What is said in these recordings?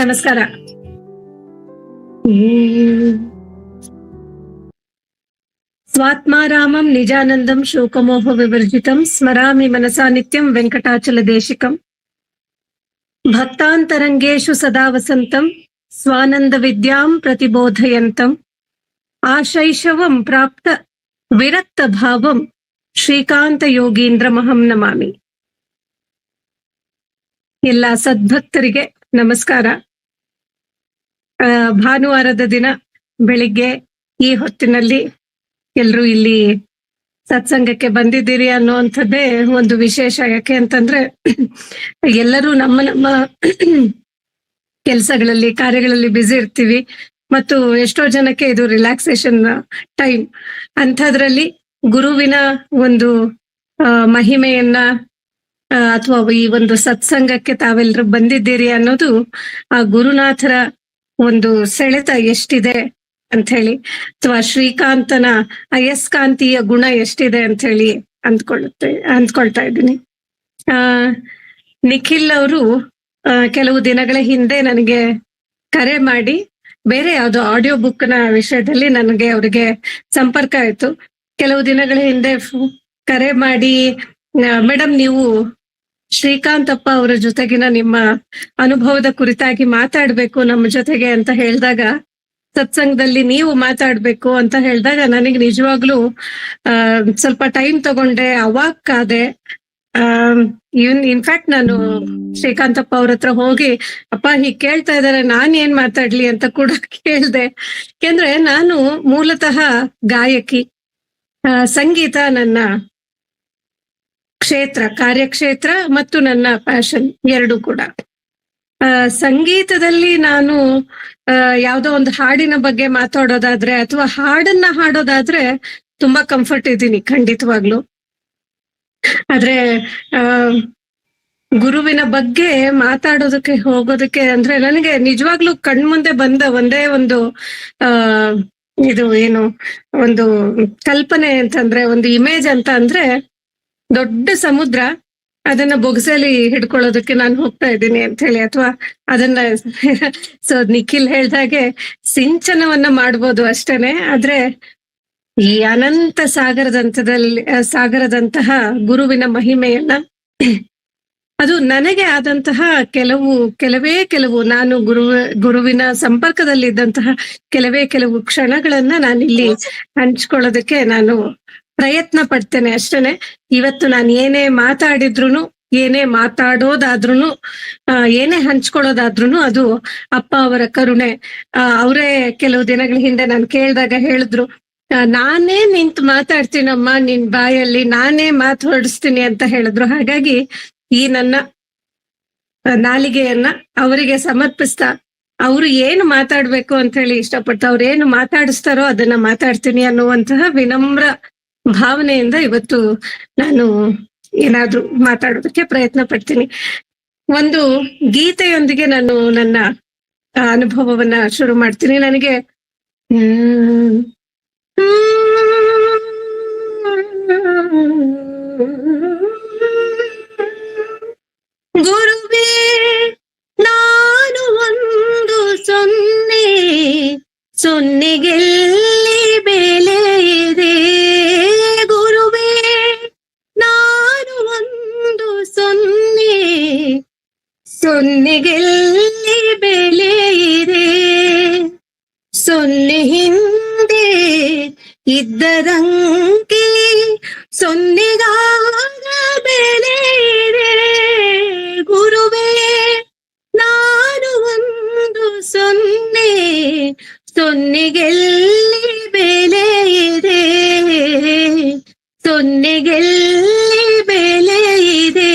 ನಮಸ್ಕಾರ. ಸ್ವಾತ್ಮಾರಾಮಂ ನಿಜಾನಂದಂ ಶೋಕಮೋಹ ವಿವರ್ಜಿತಂ ಸ್ಮರಾಮಿ ಮನಸಾ ನಿತ್ಯಂ ವೆಂಕಟಾಚಲ ದೇಶಿಕಂ ಭಕ್ತಾಂತರಂಗೇಶು ಸದಾ ವಸಂತಂ ಸ್ವಾನಂದ ವಿದ್ಯಾಂ ಪ್ರತಿಬೋಧಯಂತಂ ಆಶೈಶವಂ ಪ್ರಾಪ್ತ ವಿರಕ್ತ ಭಾವಂ ಶ್ರೀಕಾಂತ ಯೋಗೀಂದ್ರಮಹಂ ನಮಾಮಿ. ಎಲ್ಲ ಸದ್ಭಕ್ತರಿಗೆ ನಮಸ್ಕಾರ. ಭಾನುವಾರದ ದಿನ ಬೆಳಿಗ್ಗೆ ಈ ಹೊತ್ತಿನಲ್ಲಿ ಎಲ್ರೂ ಇಲ್ಲಿ ಸತ್ಸಂಗಕ್ಕೆ ಬಂದಿದ್ದೀರಿ ಅನ್ನುವಂಥದ್ದೇ ಒಂದು ವಿಶೇಷ. ಯಾಕೆ ಅಂತಂದ್ರೆ ಎಲ್ಲರೂ ನಮ್ಮ ನಮ್ಮ ಕೆಲಸಗಳಲ್ಲಿ ಕಾರ್ಯಗಳಲ್ಲಿ ಬ್ಯುಸಿ ಇರ್ತೀವಿ ಮತ್ತು ಎಷ್ಟೋ ಜನಕ್ಕೆ ಇದು ರಿಲ್ಯಾಕ್ಸೇಷನ್ ಟೈಮ್. ಅಂಥದ್ರಲ್ಲಿ ಗುರುವಿನ ಒಂದು ಮಹಿಮೆಯನ್ನ ಅಥವಾ ಈ ಒಂದು ಸತ್ಸಂಗಕ್ಕೆ ತಾವೆಲ್ಲರೂ ಬಂದಿದ್ದೀರಿ ಅನ್ನೋದು ಆ ಗುರುನಾಥರ ಒಂದು ಸೆಳೆತ ಎಷ್ಟಿದೆ ಅಂತ ಹೇಳಿ, ಅಥವಾ ಶ್ರೀಕಾಂತನ ಅಯಸ್ಕಾಂತೀಯ ಗುಣ ಎಷ್ಟಿದೆ ಅಂತ ಹೇಳಿ ಅಂದ್ಕೊಳ್ತಾ ಇದ್ದೀನಿ. ನಿಖಿಲ್ ಅವರು ಕೆಲವು ದಿನಗಳ ಹಿಂದೆ ನನಗೆ ಕರೆ ಮಾಡಿ ಬೇರೆ ಯಾವ್ದೋ ಆಡಿಯೋ ಬುಕ್ ನ ವಿಷಯದಲ್ಲಿ ನನಗೆ ಅವರಿಗೆ ಸಂಪರ್ಕ ಆಯ್ತು. ಕೆಲವು ದಿನಗಳ ಹಿಂದೆ ಕರೆ ಮಾಡಿ, ಮೇಡಮ್ ನೀವು ಶ್ರೀಕಾಂತಪ್ಪ ಅವರ ಜೊತೆಗಿನ ನಿಮ್ಮ ಅನುಭವದ ಕುರಿತಾಗಿ ಮಾತಾಡ್ಬೇಕು ನಮ್ಮ ಜೊತೆಗೆ ಅಂತ ಹೇಳಿದಾಗ, ಸತ್ಸಂಗದಲ್ಲಿ ನೀವು ಮಾತಾಡ್ಬೇಕು ಅಂತ ಹೇಳಿದಾಗ ನನಗೆ ನಿಜವಾಗ್ಲೂ ಸ್ವಲ್ಪ ಟೈಮ್ ತಗೊಂಡೆ, ಅವಾಕ್ಕಾದೆ. ಇನ್ಫ್ಯಾಕ್ಟ್ ನಾನು ಶ್ರೀಕಾಂತಪ್ಪ ಅವ್ರ ಹತ್ರ ಹೋಗಿ, ಅಪ್ಪ ಹೀಗ್ ಕೇಳ್ತಾ ಇದಾರೆ ನಾನ್ ಏನ್ ಮಾತಾಡ್ಲಿ ಅಂತ ಕೂಡ ಕೇಳ್ದೆ. ಯಾಕೆಂದ್ರೆ ನಾನು ಮೂಲತಃ ಗಾಯಕಿ, ಸಂಗೀತ ನನ್ನ ಕಾರ್ಯಕ್ಷೇತ್ರ ಮತ್ತು ನನ್ನ ಪ್ಯಾಷನ್ ಎರಡು ಕೂಡ. ಸಂಗೀತದಲ್ಲಿ ನಾನು ಯಾವ್ದೋ ಒಂದು ಹಾಡಿನ ಬಗ್ಗೆ ಮಾತಾಡೋದಾದ್ರೆ ಅಥವಾ ಹಾಡನ್ನ ಹಾಡೋದಾದ್ರೆ ತುಂಬಾ ಕಂಫರ್ಟ್ ಇದ್ದೀನಿ ಖಂಡಿತವಾಗ್ಲು. ಆದ್ರೆ ಗುರುವಿನ ಬಗ್ಗೆ ಮಾತಾಡೋದಕ್ಕೆ ಹೋಗೋದಕ್ಕೆ ಅಂದ್ರೆ ನನಗೆ ನಿಜವಾಗ್ಲೂ ಕಣ್ಮುಂದೆ ಬಂದ ಒಂದೇ ಒಂದು ಇದು ಏನು ಒಂದು ಕಲ್ಪನೆ ಅಂತಂದ್ರೆ, ಒಂದು ಇಮೇಜ್ ಅಂತ ಅಂದ್ರೆ, ದೊಡ್ಡ ಸಮುದ್ರ, ಅದನ್ನ ಬೊಗಸೆಲಿ ಹಿಡ್ಕೊಳ್ಳೋದಕ್ಕೆ ನಾನು ಹೋಗ್ತಾ ಇದ್ದೀನಿ ಅಂತ ಹೇಳಿ, ಅಥವಾ ಅದನ್ನ ಸೊ ನಿಖಿಲ್ ಹೇಳ್ದಾಗೆ ಸಿಂಚನವನ್ನ ಮಾಡ್ಬೋದು ಅಷ್ಟೇನೆ. ಆದ್ರೆ ಈ ಅನಂತ ಸಾಗರದಂತಹ ಗುರುವಿನ ಮಹಿಮೆಯನ್ನ, ಅದು ನನಗೆ ಆದಂತಹ ಕೆಲವು ನಾನು ಗುರುವಿನ ಸಂಪರ್ಕದಲ್ಲಿದ್ದಂತಹ ಕೆಲವು ಕ್ಷಣಗಳನ್ನ ನಾನಿಲ್ಲಿ ಹಂಚ್ಕೊಳ್ಳೋದಕ್ಕೆ ನಾನು ಪ್ರಯತ್ನ ಪಡ್ತೇನೆ ಅಷ್ಟೇನೆ. ಇವತ್ತು ನಾನು ಏನೇ ಮಾತಾಡಿದ್ರು, ಏನೇ ಮಾತಾಡೋದಾದ್ರೂ, ಏನೇ ಹಂಚ್ಕೊಳ್ಳೋದಾದ್ರೂ ಅದು ಅಪ್ಪ ಅವರ ಕರುಣೆ. ಅವರೇ ಕೆಲವು ದಿನಗಳ ಹಿಂದೆ ನಾನು ಕೇಳಿದಾಗ ಹೇಳಿದ್ರು, ನಾನೇ ನಿಂತು ಮಾತಾಡ್ತೀನಮ್ಮ ನಿನ್ ಬಾಯಲ್ಲಿ, ನಾನೇ ಮಾತು ಹೊರಡಿಸ್ತೀನಿ ಅಂತ ಹೇಳಿದ್ರು. ಹಾಗಾಗಿ ಈ ನನ್ನ ನಾಲಿಗೆಯನ್ನ ಅವರಿಗೆ ಸಮರ್ಪಿಸ್ತಾ, ಅವರು ಏನು ಮಾತಾಡ್ಬೇಕು ಅಂತ ಹೇಳಿ ಇಷ್ಟಪಟ್ಟು ಅವ್ರು ಏನು ಮಾತಾಡಿಸ್ತಾರೋ ಅದನ್ನ ಮಾತಾಡ್ತೀನಿ ಅನ್ನುವಂತಹ ವಿನಮ್ರ ಭಾವನೆಯಿಂದ ಇವತ್ತು ನಾನು ಏನಾದ್ರೂ ಮಾತಾಡೋದಕ್ಕೆ ಪ್ರಯತ್ನ ಪಡ್ತೀನಿ. ಒಂದು ಗೀತೆಯೊಂದಿಗೆ ನಾನು ನನ್ನ ಅನುಭವವನ್ನ ಶುರು ಮಾಡ್ತೀನಿ. ನನಗೆ ಗುರುವೇ ನಾನು ಒಂದು ಸೊನ್ನೆಗೆಲ್ಲಿ ಬೆಲೆ ಇದೆ, ಗುರುವೇ ನಾನು ಒಂದು ಸೊನ್ನೆಗೆಲ್ಲಿ ಬೆಲೆ ಇದೆ, ಸೊನ್ನೆ ಹಿಂದೆ ಇದ್ದದಂಕೆ ಸೊನ್ನೆಗಾಗ ಬೆಲೆ ಇದೆ, ಗುರುವೇ ನಾನು ಒಂದು ಸೊನ್ನೆಗೆಲ್ಲಿ ಬೆಲೆ ಇದೆ, ಸೊನ್ನೆಗೆಲ್ಲಿ ಬೆಲೆ ಇದೆ.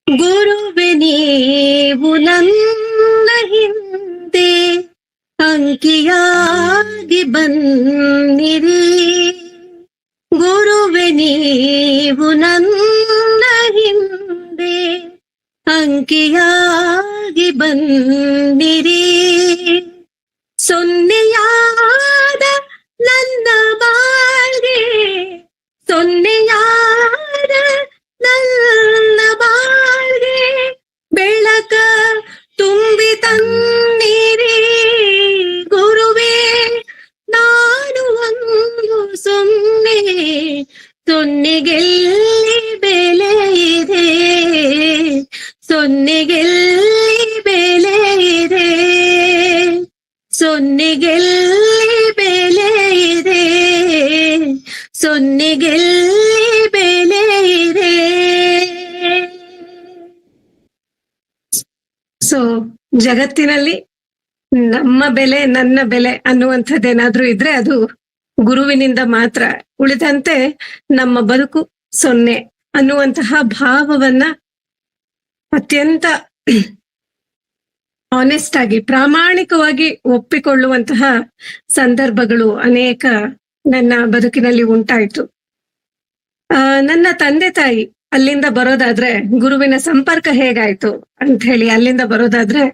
ಗುರುವೇ ನೀವು ನನ್ನ ಹಿಂದೆ ಅಂಕಿಯಾಗಿ ಬನ್ನಿರಿ, ಗುರುವೇ ನೀವು ನನ್ನ ಹಿಂದೆ ಅಂಕಿಯಾಗಿ ಬನ್ನಿರಿ, ಸೊನ್ನೆಯಾದ ನನ್ನ ಬಾಳ್ಗೆ ಸೊನ್ನೆಯಾದ ನನ್ನ ಬಾಳ್ಗೆ ಬೆಳಕ ತುಂಬಿ ತನ್ನಿರಿ ಗುರುವೇ. ನಾನು ಒಂದು ಸೊನ್ನೆ, ಸೊನ್ನೆಗೆಲ್ಲಿ ಬೆಲೆ ಇದೆ, ಸೊನ್ನೆಗೆಲ್ಲಿ ಬೆಲೆ ಇದೆ, ಸೊನ್ನೆಗೆಲ್ಲಿ ಬೆಲೆ ಇದೆ, ಸೊನ್ನೆಗೆಲ್ಲಿ ಬೆಲೆ ಇದೆ. ಸೊ ಜಗತ್ತಿನಲ್ಲಿ ನಮ್ಮ ಬೆಲೆ ನನ್ನ ಬೆಲೆ ಅನ್ನುವಂಥದ್ದೇನಾದ್ರೂ ಇದ್ರೆ ಅದು ಗುರುವಿನಿಂದ ಮಾತ್ರ. ಉಳಿದಂತೆ ನಮ್ಮ ಬದುಕು ಸೊನ್ನೆ ಅನ್ನುವಂತಹ ಭಾವವನ್ನ ಅತ್ಯಂತ ಆನೆಸ್ಟ್ ಆಗಿ ಪ್ರಾಮಾಣಿಕವಾಗಿ ಒಪ್ಪಿಕೊಳ್ಳುವಂತಹ ಸಂದರ್ಭಗಳು ಅನೇಕ ನನ್ನ ಬದುಕಿನಲ್ಲಿ ಉಂಟಾಯ್ತು. ನನ್ನ ತಂದೆ ತಾಯಿ ಅಲ್ಲಿಂದ ಬರೋದಾದ್ರೆ, ಗುರುವಿನ ಸಂಪರ್ಕ ಹೇಗಾಯ್ತು ಅಂತ ಹೇಳಿ ಅಲ್ಲಿಂದ ಬರೋದಾದ್ರೆ,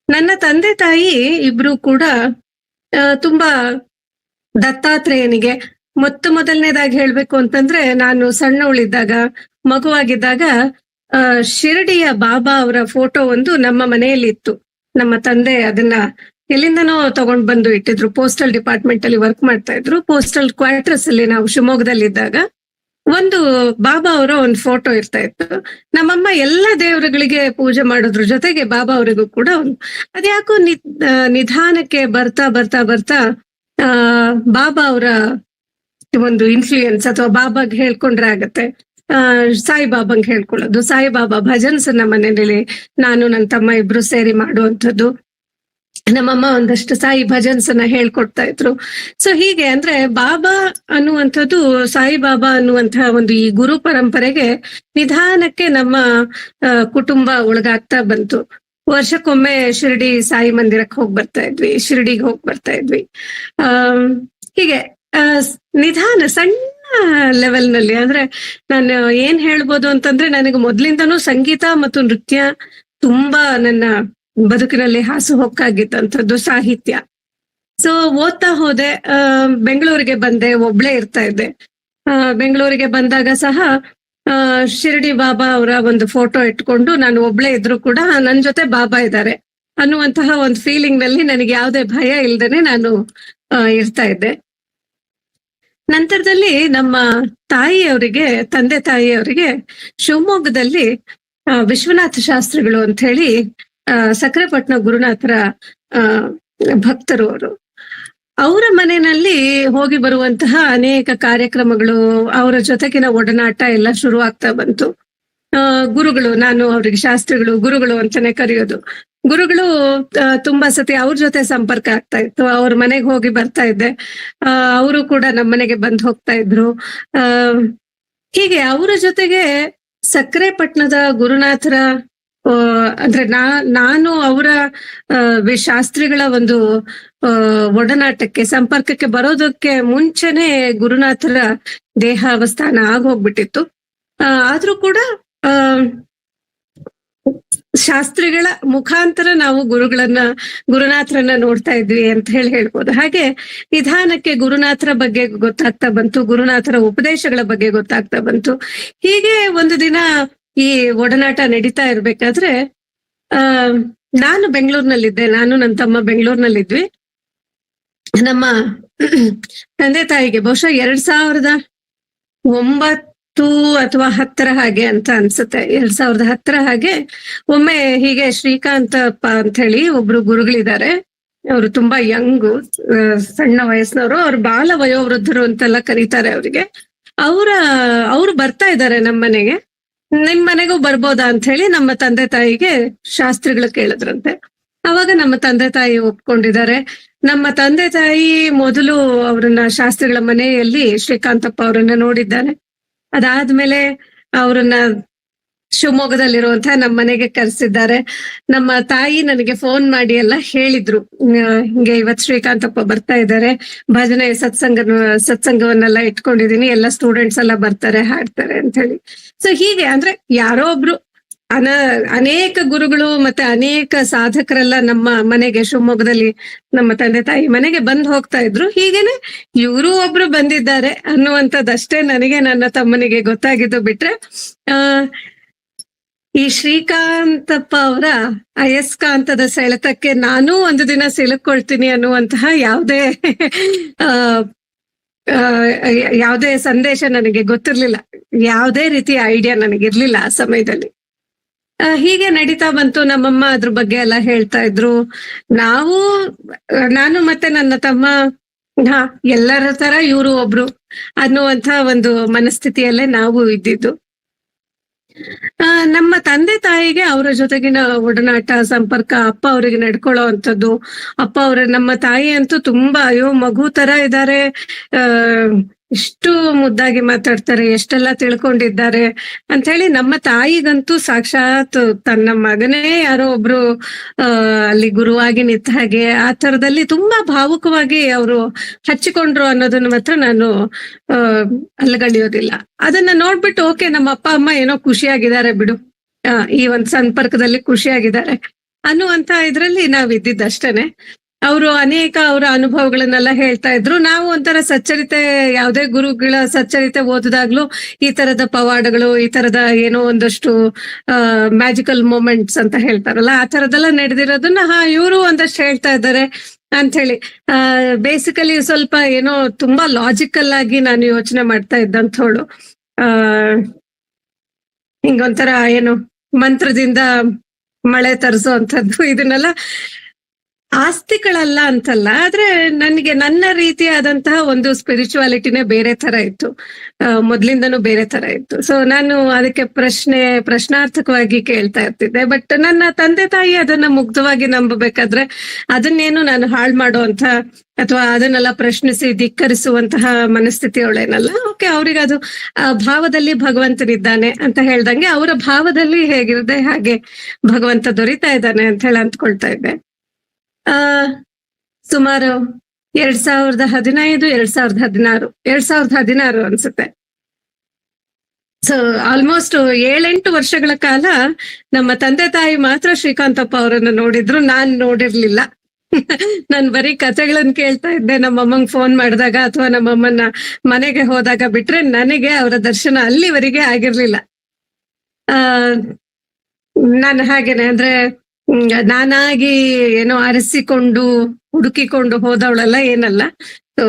ನನ್ನ ತಂದೆ ತಾಯಿ ಇಬ್ರು ಕೂಡ ತುಂಬಾ ದತ್ತಾತ್ರೇಯನಿಗೆ ಮೊದಲನೇದಾಗಿ ಹೇಳ್ಬೇಕು ಅಂತಂದ್ರೆ, ನಾನು ಸಣ್ಣವಳಿದ್ದಾಗ ಮಗುವಾಗಿದ್ದಾಗ ಶಿರಡಿಯ ಬಾಬಾ ಅವರ ಫೋಟೋ ಒಂದು ನಮ್ಮ ಮನೆಯಲ್ಲಿ ಇತ್ತು. ನಮ್ಮ ತಂದೆ ಅದನ್ನ ಎಲ್ಲಿಂದನೋ ತಗೊಂಡ್ ಬಂದು ಇಟ್ಟಿದ್ರು. ಪೋಸ್ಟಲ್ ಡಿಪಾರ್ಟ್ಮೆಂಟ್ ಅಲ್ಲಿ ವರ್ಕ್ ಮಾಡ್ತಾ ಇದ್ರು. ಪೋಸ್ಟಲ್ ಕ್ವಾರ್ಟರ್ಸ್ ಅಲ್ಲಿ ನಾವು ಶಿವಮೊಗ್ಗದಲ್ಲಿದ್ದಾಗ ಒಂದು ಬಾಬಾ ಅವರ ಒಂದು ಫೋಟೋ ಇರ್ತಾ ಇತ್ತು. ನಮ್ಮಮ್ಮ ಎಲ್ಲ ದೇವರುಗಳಿಗೆ ಪೂಜೆ ಮಾಡೋದ್ರ ಜೊತೆಗೆ ಬಾಬಾ ಅವರಿಗೂ ಕೂಡ ಅದ್ಯಾಕೋ ನಿಧಾನಕ್ಕೆ ಬರ್ತಾ ಬರ್ತಾ ಬರ್ತಾ ಬಾಬಾ ಅವರ ಒಂದು ಇನ್ಫ್ಲೂಯೆನ್ಸ್ ಅಥವಾ ಬಾಬಾಗ್ ಹೇಳ್ಕೊಂಡ್ರೆ ಆಗತ್ತೆ, ಸಾಯಿಬಾಬಂಗ್ ಹೇಳ್ಕೊಳ್ಳೋದು, ಸಾಯಿಬಾಬಾ ಭಜನ್ಸ್ ನಮ್ಮ ಮನೆಯಲ್ಲಿ ನಾನು ನನ್ನ ತಮ್ಮ ಇಬ್ರು ಸೇರಿ ಮಾಡುವಂಥದ್ದು. ನಮ್ಮಮ್ಮ ಒಂದಷ್ಟು ಸಾಯಿ ಭಜನ್ಸ್ ಅನ್ನ ಹೇಳ್ಕೊಡ್ತಾ ಇದ್ರು. ಸೊ ಹೀಗೆ ಅಂದ್ರೆ ಬಾಬಾ ಅನ್ನುವಂಥದ್ದು, ಸಾಯಿಬಾಬಾ ಅನ್ನುವಂತಹ ಒಂದು ಈ ಗುರು ಪರಂಪರೆಗೆ ನಿಧಾನಕ್ಕೆ ನಮ್ಮ ಕುಟುಂಬ ಒಳಗಾಗ್ತಾ ಬಂತು. ವರ್ಷಕ್ಕೊಮ್ಮೆ ಶಿರ್ಡಿ ಸಾಯಿ ಮಂದಿರಕ್ಕೆ ಹೋಗಿ ಬರ್ತಾ ಇದ್ವಿ, ಶಿರ್ಡಿಗೆ ಹೋಗಿ ಬರ್ತಾ ಇದ್ವಿ. ಹೀಗೆ ನಿಧಾನ ಸಣ್ಣ ಲೆವೆಲ್ ನಲ್ಲಿ. ಅಂದ್ರೆ ನಾನು ಏನ್ ಹೇಳ್ಬೋದು ಅಂತಂದ್ರೆ, ನನಗೆ ಮೊದ್ಲಿಂದನೂ ಸಂಗೀತ ಮತ್ತು ನೃತ್ಯ ತುಂಬಾ ನನ್ನ ಬದುಕಿನಲ್ಲಿ ಹಾಸುಹೊಕ್ಕಾಗಿದ್ದಂಥದ್ದು, ಸಾಹಿತ್ಯ. ಸೊ ಓದ್ತಾ ಹೋದೆ. ಬೆಂಗಳೂರಿಗೆ ಬಂದೆ, ಒಬ್ಳೇ ಇರ್ತಾ ಇದ್ದೆ. ಬೆಂಗಳೂರಿಗೆ ಬಂದಾಗ ಸಹ ಶಿರ್ಡಿ ಬಾಬಾ ಅವರ ಒಂದು ಫೋಟೋ ಇಟ್ಕೊಂಡು ನಾನು ಒಬ್ಳೇ ಇದ್ರು ಕೂಡ ನನ್ ಜೊತೆ ಬಾಬಾ ಇದ್ದಾರೆ ಅನ್ನುವಂತಹ ಒಂದು ಫೀಲಿಂಗ್ ನಲ್ಲಿ ನನಗೆ ಯಾವುದೇ ಭಯ ಇಲ್ದೇನೆ ನಾನು ಇರ್ತಾ ಇದ್ದೆ. ನಂತರದಲ್ಲಿ ನಮ್ಮ ತಾಯಿಯವರಿಗೆ, ತಂದೆ ತಾಯಿಯವರಿಗೆ ಶಿವಮೊಗ್ಗದಲ್ಲಿ ವಿಶ್ವನಾಥ ಶಾಸ್ತ್ರಿಗಳು ಅಂತ ಹೇಳಿ ಸಕ್ರೆಪಟ್ಟಣ ಗುರುನಾಥರ ಭಕ್ತರು ಅವರು. ಅವರ ಮನೆಯಲ್ಲಿ ಹೋಗಿ ಬರುವಂತಹ ಅನೇಕ ಕಾರ್ಯಕ್ರಮಗಳು, ಅವರ ಜೊತೆಗಿನ ಒಡನಾಟ ಎಲ್ಲ ಶುರು ಆಗ್ತಾ ಬಂತು. ಗುರುಗಳು, ನಾನು ಅವ್ರಿಗೆ ಶಾಸ್ತ್ರಿಗಳು ಗುರುಗಳು ಅಂತಾನೆ ಕರೆಯೋದು. ಗುರುಗಳು ತುಂಬಾ ಸತಿ ಅವ್ರ ಜೊತೆ ಸಂಪರ್ಕ ಆಗ್ತಾ ಇತ್ತು. ಅವ್ರ ಮನೆಗೆ ಹೋಗಿ ಬರ್ತಾ ಇದ್ದೆ. ಅವರು ಕೂಡ ನಮ್ಮ ಮನೆಗೆ ಬಂದು ಹೋಗ್ತಾ ಇದ್ರು. ಹೀಗೆ ಅವರ ಜೊತೆಗೆ ಸಕ್ರೆಪಟ್ಟಣದ ಗುರುನಾಥರ ಅಂದ್ರೆ ನಾನು ಅವರ ಶಾಸ್ತ್ರಿಗಳ ಒಂದು ಒಡನಾಟಕ್ಕೆ ಸಂಪರ್ಕಕ್ಕೆ ಬರೋದಕ್ಕೆ ಮುಂಚೆನೆ ಗುರುನಾಥರ ದೇಹಾವಸ್ಥಾನ ಆಗೋಗ್ಬಿಟ್ಟಿತ್ತು. ಆದ್ರೂ ಕೂಡ ಶಾಸ್ತ್ರಿಗಳ ಮುಖಾಂತರ ನಾವು ಗುರುನಾಥರನ್ನ ನೋಡ್ತಾ ಇದ್ವಿ ಅಂತ ಹೇಳ್ಬೋದು. ಹಾಗೆ ನಿಧಾನಕ್ಕೆ ಗುರುನಾಥರ ಬಗ್ಗೆ ಗೊತ್ತಾಗ್ತಾ ಬಂತು, ಗುರುನಾಥರ ಉಪದೇಶಗಳ ಬಗ್ಗೆ ಗೊತ್ತಾಗ್ತಾ ಬಂತು. ಹೀಗೆ ಒಂದು ದಿನ ಈ ಒಡನಾಟ ನಡೀತಾ ಇರ್ಬೇಕಾದ್ರೆ ನಾನು ಬೆಂಗಳೂರಿನಲ್ಲಿದ್ದೆ, ನಾನು ನನ್ನ ತಮ್ಮ ಬೆಂಗಳೂರಿನಲ್ಲಿದ್ವಿ. ನಮ್ಮ ತಂದೆ ತಾಯಿಗೆ ಬಹುಶಃ 2009 ಅಥವಾ 10 ಹಾಗೆ ಅಂತ ಅನ್ಸುತ್ತೆ, 2010 ಹಾಗೆ ಒಮ್ಮೆ ಹೀಗೆ ಶ್ರೀಕಾಂತಪ್ಪ ಅಂತ ಹೇಳಿ ಒಬ್ರು ಗುರುಗಳಿದ್ದಾರೆ. ಅವರು ತುಂಬಾ ಯಂಗು, ಸಣ್ಣ ವಯಸ್ಸಿನವರು, ಅವ್ರು ಬಾಲ ವಯೋವೃದ್ಧರು ಅಂತೆಲ್ಲ ಕರೀತಾರೆ ಅವ್ರಿಗೆ. ಅವ್ರು ಬರ್ತಾ ಇದ್ದಾರೆ ನಮ್ಮ ಮನೆಗೆ, ನಿಮ್ ಮನೆಗೂ ಬರ್ಬೋದಾ ಅಂತ ಹೇಳಿ ನಮ್ಮ ತಂದೆ ತಾಯಿಗೆ ಶಾಸ್ತ್ರಿಗಳು ಕೇಳಿದ್ರಂತೆ. ಅವಾಗ ನಮ್ಮ ತಂದೆ ತಾಯಿ ಒಪ್ಕೊಂಡಿದ್ದಾರೆ. ನಮ್ಮ ತಂದೆ ತಾಯಿ ಮೊದಲು ಅವ್ರನ್ನ ಶಾಸ್ತ್ರಿಗಳ ಮನೆಯಲ್ಲಿ ಶ್ರೀಕಾಂತಪ್ಪ ಅವರನ್ನ ನೋಡಿದ್ದಾರೆ. ಅದಾದ್ಮೇಲೆ ಅವ್ರನ್ನ ಶಿವಮೊಗ್ಗದಲ್ಲಿರುವಂತಹ ನಮ್ಮ ಮನೆಗೆ ಕರೆಸಿದ್ದಾರೆ. ನಮ್ಮ ತಾಯಿ ನನಗೆ ಫೋನ್ ಮಾಡಿ ಎಲ್ಲ ಹೇಳಿದ್ರು, ಹಿಂಗೆ ಇವತ್ ಶ್ರೀಕಾಂತಪ್ಪ ಬರ್ತಾ ಇದ್ದಾರೆ, ಭಜನೆ ಸತ್ಸಂಗವನ್ನೆಲ್ಲ ಇಟ್ಕೊಂಡಿದೀನಿ, ಎಲ್ಲ ಸ್ಟೂಡೆಂಟ್ಸ್ ಎಲ್ಲ ಬರ್ತಾರೆ, ಹಾಡ್ತಾರೆ ಅಂತ ಹೇಳಿ. ಸೊ ಹೀಗೆ ಅಂದ್ರೆ ಯಾರೋ ಒಬ್ರು ಅನ ಅನೇಕ ಗುರುಗಳು ಮತ್ತೆ ಅನೇಕ ಸಾಧಕರೆಲ್ಲ ನಮ್ಮ ಮನೆಗೆ ಶಿವಮೊಗ್ಗದಲ್ಲಿ ನಮ್ಮ ತಂದೆ ತಾಯಿ ಮನೆಗೆ ಬಂದು ಹೋಗ್ತಾ ಇದ್ರು. ಹೀಗೇನೆ ಇವರು ಒಬ್ರು ಬಂದಿದ್ದಾರೆ ಅನ್ನುವಂಥದ್ದಷ್ಟೇ ನನಗೆ ನನ್ನ ತಮ್ಮನಿಗೆ ಗೊತ್ತಾಗಿದ್ದು. ಬಿಟ್ರೆ ಆ ಈ ಶ್ರೀಕಾಂತಪ್ಪ ಅವರ ಅಯಸ್ಕಾಂತದ ಸೆಳೆತಕ್ಕೆ ನಾನೂ ಒಂದು ದಿನ ಸಿಲುಕೊಳ್ತೀನಿ ಅನ್ನುವಂತಹ ಆ ಆ, ಯಾವುದೇ ಸಂದೇಶ ನನಗೆ ಗೊತ್ತಿರ್ಲಿಲ್ಲ. ಯಾವುದೇ ರೀತಿಯ ಐಡಿಯಾ ನನಗಿರ್ಲಿಲ್ಲ ಆ ಸಮಯದಲ್ಲಿ. ಹೀಗೆ ನಡೀತಾ ಬಂತು. ನಮ್ಮಮ್ಮ ಅದ್ರ ಬಗ್ಗೆ ಎಲ್ಲ ಹೇಳ್ತಾ ಇದ್ರು. ನಾವು ನಾನು ಮತ್ತೆ ನನ್ನ ತಮ್ಮ ಹಾ ಎಲ್ಲರ ತರ ಇವರು ಒಬ್ರು ಅನ್ನುವಂತ ಒಂದು ಮನಸ್ಥಿತಿಯಲ್ಲೇ ನಾವು ಇದ್ದಿದ್ದು. ನಮ್ಮ ತಂದೆ ತಾಯಿಗೆ ಅವರ ಜೊತೆಗಿನ ಒಡನಾಟ, ಸಂಪರ್ಕ, ಅಪ್ಪ ಅವರಿಗೆ ನಡ್ಕೊಳ್ಳೋ ಅಂತದ್ದು. ಅಪ್ಪ ಅವ್ರ ನಮ್ಮ ತಾಯಿ ಅಂತೂ ತುಂಬಾ ಅಯ್ಯೋ ಮಗು ತರ ಇದ್ದಾರೆ, ಇಷ್ಟು ಮುದ್ದಾಗಿ ಮಾತಾಡ್ತಾರೆ, ಎಷ್ಟೆಲ್ಲ ತಿಳ್ಕೊಂಡಿದ್ದಾರೆ ಅಂತ ಹೇಳಿ ನಮ್ಮ ತಾಯಿಗಂತೂ ಸಾಕ್ಷಾತ್ ತನ್ನ ಮಗನೇ ಯಾರೋ ಒಬ್ರು ಅಲ್ಲಿ ಗುರುವಾಗಿ ನಿಂತ ಹಾಗೆ ಆ ತರದಲ್ಲಿ ತುಂಬಾ ಭಾವುಕವಾಗಿ ಅವರು ಹಚ್ಚಿಕೊಂಡ್ರು ಅನ್ನೋದನ್ನ ಮಾತ್ರ ನಾನು ಅಲ್ಲಗಳೆಯೋದಿಲ್ಲ. ಅದನ್ನ ನೋಡ್ಬಿಟ್ಟು ಓಕೆ, ನಮ್ಮ ಅಪ್ಪ ಅಮ್ಮ ಏನೋ ಖುಷಿಯಾಗಿದ್ದಾರೆ ಬಿಡು, ಈ ಒಂದ್ ಸಂಪರ್ಕದಲ್ಲಿ ಖುಷಿಯಾಗಿದ್ದಾರೆ ಅನ್ನುವಂತ ಇದ್ರಲ್ಲಿ ನಾವ್ ಇದ್ದಿದ್ದಷ್ಟೇನೆ. ಅವರು ಅನೇಕ ಅವರ ಅನುಭವಗಳನ್ನೆಲ್ಲ ಹೇಳ್ತಾ ಇದ್ರು. ನಾವು ಒಂಥರ ಸಚ್ಚರಿತೆ, ಯಾವುದೇ ಗುರುಗಳ ಸಚ್ಚರಿತೆ ಓದಿದಾಗ್ಲೂ ಈ ತರದ ಪವಾಡಗಳು, ಈ ತರದ ಏನೋ ಒಂದಷ್ಟು ಮ್ಯಾಜಿಕಲ್ ಮೂಮೆಂಟ್ಸ್ ಅಂತ ಹೇಳ್ತಾರಲ್ಲ, ಆ ತರದೆಲ್ಲ ನಡೆದಿರೋದನ್ನ ಇವರು ಒಂದಷ್ಟು ಹೇಳ್ತಾ ಇದ್ದಾರೆ ಅಂತ ಹೇಳಿ ಬೇಸಿಕಲಿ ಸ್ವಲ್ಪ ಏನೋ ತುಂಬಾ ಲಾಜಿಕಲ್ ಆಗಿ ನಾನು ಯೋಚನೆ ಮಾಡ್ತಾ ಇದ್ದಂಥವಳು. ಹಿಂಗೊಂಥರ ಏನು ಮಂತ್ರದಿಂದ ಮಳೆ ತರಿಸೋ ಅಂತದ್ದು ಇದನ್ನೆಲ್ಲ ಆಸ್ತಿಗಳಲ್ಲ ಅಂತಲ್ಲ, ಆದ್ರೆ ನನಗೆ ನನ್ನ ರೀತಿಯಾದಂತಹ ಒಂದು ಸ್ಪಿರಿಚುವಾಲಿಟಿನೇ ಬೇರೆ ತರ ಇತ್ತು, ಮೊದ್ಲಿಂದನೂ ಬೇರೆ ತರ ಇತ್ತು. ಸೊ ನಾನು ಅದಕ್ಕೆ ಪ್ರಶ್ನಾರ್ಥಕವಾಗಿ ಕೇಳ್ತಾ ಇರ್ತಿದ್ದೆ. ಬಟ್ ನನ್ನ ತಂದೆ ತಾಯಿ ಅದನ್ನ ಮುಗ್ಧವಾಗಿ ನಂಬಬೇಕಾದ್ರೆ ಅದನ್ನೇನು ನಾನು ಹಾಳು ಮಾಡುವಂತ ಅಥವಾ ಅದನ್ನೆಲ್ಲ ಪ್ರಶ್ನಿಸಿ ಧಿಕ್ಕರಿಸುವಂತಹ ಮನಸ್ಥಿತಿಯೊಳೇನಲ್ಲ. ಓಕೆ, ಅವ್ರಿಗೆ ಅದು ಭಾವದಲ್ಲಿ ಭಗವಂತನಿದ್ದಾನೆ ಅಂತ ಹೇಳ್ದಂಗೆ ಅವರ ಭಾವದಲ್ಲಿ ಹೇಗಿರದೆ ಹಾಗೆ ಭಗವಂತ ದೊರೀತಾ ಇದ್ದಾನೆ ಅಂತ ಹೇಳಿ ಅಂದ್ಕೊಳ್ತಾ ಇದ್ದೆ. ಸುಮಾರು 2015, 2016 ಅನ್ಸುತ್ತೆ. ಸೊ ಆಲ್ಮೋಸ್ಟ್ 7-8 ವರ್ಷಗಳ ಕಾಲ ನಮ್ಮ ತಂದೆ ತಾಯಿ ಮಾತ್ರ ಶ್ರೀಕಾಂತಪ್ಪ ಅವರನ್ನು ನೋಡಿದ್ರು, ನಾನ್ ನೋಡಿರ್ಲಿಲ್ಲ. ನಾನ್ ಬರೀ ಕಥೆಗಳನ್ನ ಕೇಳ್ತಾ ಇದ್ದೆ ನಮ್ಮಮ್ಮಂಗ್ ಫೋನ್ ಮಾಡಿದಾಗ ಅಥವಾ ನಮ್ಮಮ್ಮನ ಮನೆಗೆ ಹೋದಾಗ, ಬಿಟ್ರೆ ನನಗೆ ಅವರ ದರ್ಶನ ಅಲ್ಲಿವರೆಗೆ ಆಗಿರ್ಲಿಲ್ಲ. ನಾನು ಹಾಗೇನೆ ಅಂದ್ರೆ ನಾನಾಗಿ ಏನೋ ಅರಸಿಕೊಂಡು ಹುಡುಕಿಕೊಂಡು ಹೋದವಳೆಲ್ಲ ಏನಲ್ಲ. ಸೊ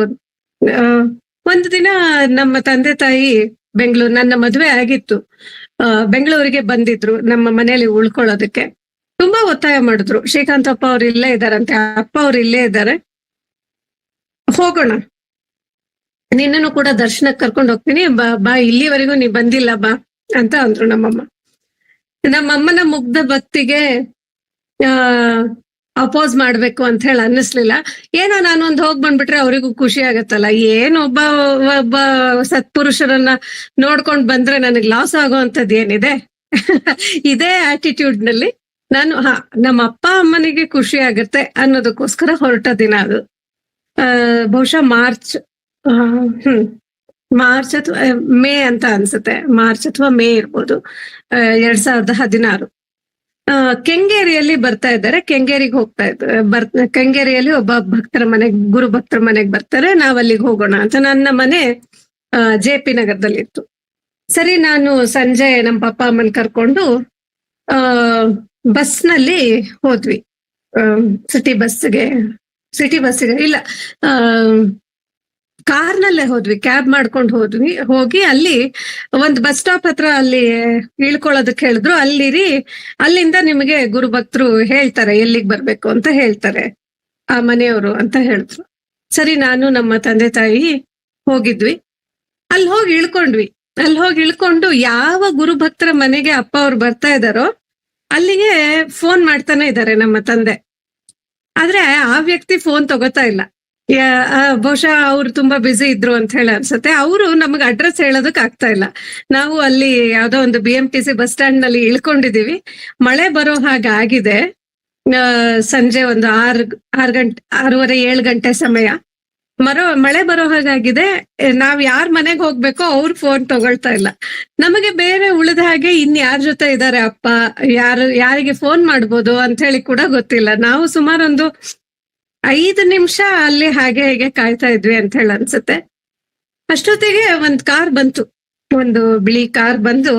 ಒಂದು ದಿನ ನಮ್ಮ ತಂದೆ ತಾಯಿ ನನ್ನ ಮದುವೆ ಆಗಿತ್ತು, ಬೆಂಗಳೂರಿಗೆ ಬಂದಿದ್ರು ನಮ್ಮ ಮನೆಯಲ್ಲಿ ಉಳ್ಕೊಳ್ಳೋದಕ್ಕೆ. ತುಂಬಾ ಒತ್ತಾಯ ಮಾಡಿದ್ರು, ಶ್ರೀಕಾಂತಪ್ಪ ಅವ್ರು ಇಲ್ಲೇ ಇದಾರಂತೆ, ಅಪ್ಪ ಅವ್ರು ಇಲ್ಲೇ ಇದ್ದಾರೆ, ಹೋಗೋಣ, ನಿನ್ನನ್ನು ಕೂಡ ದರ್ಶನಕ್ಕೆ ಕರ್ಕೊಂಡು ಹೋಗ್ತೀನಿ, ಬಾ ಇಲ್ಲಿವರೆಗೂ ನೀ ಬಂದಿಲ್ಲ ಬಾ ಅಂತ ಅಂದ್ರು ನಮ್ಮಮ್ಮ. ನಮ್ಮಮ್ಮನ ಮುಗ್ಧ ಭಕ್ತಿಗೆ ಅಪೋಸ್ ಮಾಡ್ಬೇಕು ಅಂತ ಹೇಳಿ ಅನ್ನಿಸ್ಲಿಲ್ಲ. ಏನೋ ನಾನೊಂದ್ ಹೋಗ್ ಬಂದ್ಬಿಟ್ರೆ ಅವರಿಗೂ ಖುಷಿ ಆಗತ್ತಲ್ಲ, ಒಬ್ಬ ಸತ್ಪುರುಷರನ್ನ ನೋಡ್ಕೊಂಡ್ ಬಂದ್ರೆ ನನಗ್ ಲಾಸ್ ಆಗೋವಂಥದ್ದು ಏನಿದೆ ಇದೇ ಆಟಿಟ್ಯೂಡ್ ನಲ್ಲಿ ನಾನು ನಮ್ಮ ಅಪ್ಪ ಅಮ್ಮನಿಗೆ ಖುಷಿ ಆಗತ್ತೆ ಅನ್ನೋದಕ್ಕೋಸ್ಕರ ಹೊರಟ ದಿನ ಅದು. ಬಹುಶಃ ಮಾರ್ಚ್ ಅಥವಾ ಮೇ ಅಂತ ಅನ್ಸುತ್ತೆ, ಮಾರ್ಚ್ ಅಥವಾ ಮೇ ಇರ್ಬೋದು, 2016. ಕೆಂಗೇರಿಯಲ್ಲಿ ಬರ್ತಾ ಇದ್ದಾರೆ, ಕೆಂಗೇರಿಗೆ ಹೋಗ್ತಾ ಇದ್ದಾರೆ. ಕೆಂಗೇರಿಯಲ್ಲಿ ಒಬ್ಬ ಗುರು ಭಕ್ತರ ಮನೆಗೆ ಬರ್ತಾರೆ, ನಾವ್ ಅಲ್ಲಿಗೆ ಹೋಗೋಣ ಅಂತ. ನನ್ನ ಮನೆ JP ನಗರದಲ್ಲಿ ಇತ್ತು. ಸರಿ, ನಾನು ಸಂಜೆ ನಮ್ಮ ಪಪ್ಪ ಅಮ್ಮನ್ ಕರ್ಕೊಂಡು ಬಸ್ನಲ್ಲಿ ಹೋದ್ವಿ, ಸಿಟಿ ಬಸ್ಸಿಗೆ ಇಲ್ಲ, ಕಾರ್ನಲ್ಲೇ ಹೋದ್ವಿ, ಕ್ಯಾಬ್ ಮಾಡ್ಕೊಂಡು ಹೋಗಿ ಅಲ್ಲಿ ಒಂದ್ ಬಸ್ ಸ್ಟಾಪ್ ಹತ್ರ ಅಲ್ಲಿ ಇಳ್ಕೊಳ್ಳೋದಕ್ಕೆ ಹೇಳಿದ್ರು. ಅಲ್ಲಿರಿ, ಅಲ್ಲಿಂದ ನಿಮಗೆ ಗುರು ಭಕ್ತರು ಹೇಳ್ತಾರೆ ಎಲ್ಲಿಗ್ ಬರ್ಬೇಕು ಅಂತ ಹೇಳ್ತಾರೆ ಆ ಮನೆಯವರು ಅಂತ ಹೇಳಿದ್ರು. ಸರಿ, ನಾನು ನಮ್ಮ ತಂದೆ ತಾಯಿ ಹೋಗಿದ್ವಿ, ಅಲ್ಲಿ ಹೋಗಿ ಇಳ್ಕೊಂಡು ಯಾವ ಗುರು ಭಕ್ತರ ಮನೆಗೆ ಅಪ್ಪ ಅವ್ರು ಬರ್ತಾ ಇದಾರೋ ಅಲ್ಲಿಗೆ ಫೋನ್ ಮಾಡ್ತಾನೆ ಇದ್ದಾರೆ ನಮ್ಮ ತಂದೆ. ಆದ್ರೆ ಆ ವ್ಯಕ್ತಿ ಫೋನ್ ತಗೋತಾ ಇಲ್ಲ. ಬಹುಶಃ ಅವ್ರು ತುಂಬಾ ಬ್ಯುಸಿ ಇದ್ರು ಅಂತ ಹೇಳಿ ಅನ್ಸುತ್ತೆ. ಅವರು ನಮಗ್ ಅಡ್ರೆಸ್ ಹೇಳೋದಕ್ ಆಗ್ತಾ ಇಲ್ಲ. ನಾವು ಅಲ್ಲಿ ಯಾವ್ದೋ ಒಂದು BMTC ಬಸ್ ಸ್ಟ್ಯಾಂಡ್ ನಲ್ಲಿ ಇಳ್ಕೊಂಡಿದೀವಿ, ಮಳೆ ಬರೋ ಹಾಗಾಗಿದೆ. ಸಂಜೆ ಒಂದು 6:30, 7 ಗಂಟೆ ಸಮಯ. ಮಳೆ ಬರೋ ಹಾಗಾಗಿದೆ. ನಾವ್ ಯಾರ್ ಮನೆಗ್ ಹೋಗ್ಬೇಕೋ ಅವ್ರ ಫೋನ್ ತಗೊಳ್ತಾ ಇಲ್ಲ. ನಮಗೆ ಬೇರೆ ಉಳಿದ ಹಾಗೆ ಯಾರ್ ಜೊತೆ ಇದಾರೆ ಅಪ್ಪ, ಯಾರಿಗೆ ಫೋನ್ ಮಾಡ್ಬೋದು ಅಂತ ಹೇಳಿ ಕೂಡ ಗೊತ್ತಿಲ್ಲ. ನಾವು ಸುಮಾರೊಂದು 5 ನಿಮಿಷ ಅಲ್ಲಿ ಹಾಗೆ ಹೀಗೆ ಕಾಯ್ತಾ ಇದ್ವಿ ಅಂತ ಹೇಳಿ ಅನ್ಸುತ್ತೆ. ಅಷ್ಟೊತ್ತಿಗೆ ಒಂದ್ ಕಾರ್ ಬಂತು, ಒಂದು ಬಿಳಿ ಕಾರ್ ಬಂದು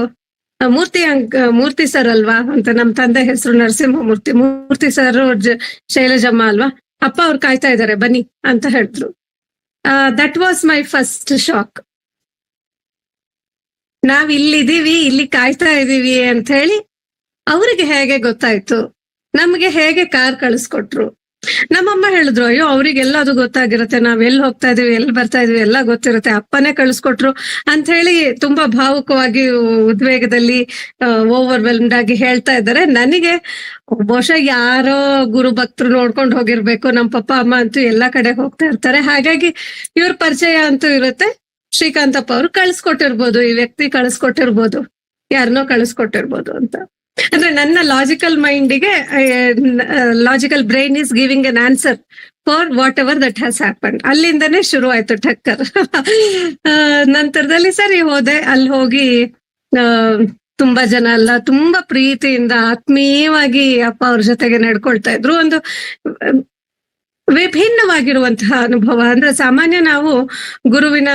ಮೂರ್ತಿ ಸರ್ ಅಲ್ವಾ ಅಂತ, ನಮ್ ತಂದೆ ಹೆಸರು ನರಸಿಂಹಮೂರ್ತಿ, ಮೂರ್ತಿ ಸರ್ ಶೈಲಜಮ್ಮ ಅಲ್ವಾ, ಅಪ್ಪ ಅವ್ರು ಕಾಯ್ತಾ ಇದಾರೆ ಬನ್ನಿ ಅಂತ ಹೇಳಿದ್ರು. That was my first shock. ನಾವ್ ಇಲ್ಲಿದೀವಿ, ಇಲ್ಲಿ ಕಾಯ್ತಾ ಇದೀವಿ ಅಂತ ಹೇಳಿ ಅವ್ರಿಗೆ ಹೇಗೆ ಗೊತ್ತಾಯ್ತು, ನಮ್ಗೆ ಹೇಗೆ ಕಾರ್ ಕಳಿಸ್ಕೊಟ್ರು. ನಮ್ಮಮ್ಮ ಹೇಳಿದ್ರು, ಅಯ್ಯೋ ಅವ್ರಿಗೆಲ್ಲ ಅದು ಗೊತ್ತಾಗಿರುತ್ತೆ, ನಾವ್ ಎಲ್ಲಿ ಹೋಗ್ತಾ ಇದೀವಿ ಎಲ್ಲಿ ಬರ್ತಾ ಇದೀವಿ ಎಲ್ಲ ಗೊತ್ತಿರುತ್ತೆ, ಅಪ್ಪನೇ ಕಳಿಸ್ಕೊಟ್ರು ಅಂತ ಹೇಳಿ ತುಂಬಾ ಭಾವುಕವಾಗಿ ಉದ್ವೇಗದಲ್ಲಿ ಓವರ್ವೆಲ್ಮ್ಡ್ ಆಗಿ ಹೇಳ್ತಾ ಇದ್ದಾರೆ. ನನಗೆ ಬಹುಶಃ ಯಾರೋ ಗುರು ಭಕ್ತರು ನೋಡ್ಕೊಂಡು ಹೋಗಿರ್ಬೇಕು, ನಮ್ ಪಪ್ಪ ಅಮ್ಮ ಅಂತೂ ಎಲ್ಲಾ ಕಡೆ ಹೋಗ್ತಾ ಇರ್ತಾರೆ, ಹಾಗಾಗಿ ಇವ್ರ ಪರಿಚಯ ಅಂತೂ ಇರುತ್ತೆ, ಶ್ರೀಕಾಂತಪ್ಪ ಅವ್ರು ಕಳಿಸ್ಕೊಟ್ಟಿರ್ಬೋದು, ಈ ವ್ಯಕ್ತಿ ಕಳಿಸ್ಕೊಟ್ಟಿರ್ಬೋದು, ಯಾರನ್ನೋ ಕಳಿಸ್ಕೊಟ್ಟಿರ್ಬೋದು ಅಂತ. ಅಂದ್ರೆ ನನ್ನ ಲಾಜಿಕಲ್ ಮೈಂಡಿಗೆ, logical brain is giving an answer for whatever that has happen. ಅಲ್ಲಿಂದನೇ ಶುರು ಆಯ್ತು ಠಕ್ಕರ್. ನಂತರದಲ್ಲಿ ಸರಿ ಹೋದೆ, ಅಲ್ಲಿ ಹೋಗಿ ತುಂಬಾ ಜನ ಅಲ್ಲ, ತುಂಬಾ ಪ್ರೀತಿಯಿಂದ ಆತ್ಮೀಯವಾಗಿ ಅಪ್ಪ ಅವ್ರ ಜೊತೆಗೆ ನಡ್ಕೊಳ್ತಾ ಇದ್ರು. ಒಂದು ವಿಭಿನ್ನವಾಗಿರುವಂತಹ ಅನುಭವ. ಅಂದ್ರೆ ಸಾಮಾನ್ಯ ನಾವು ಗುರುವಿನ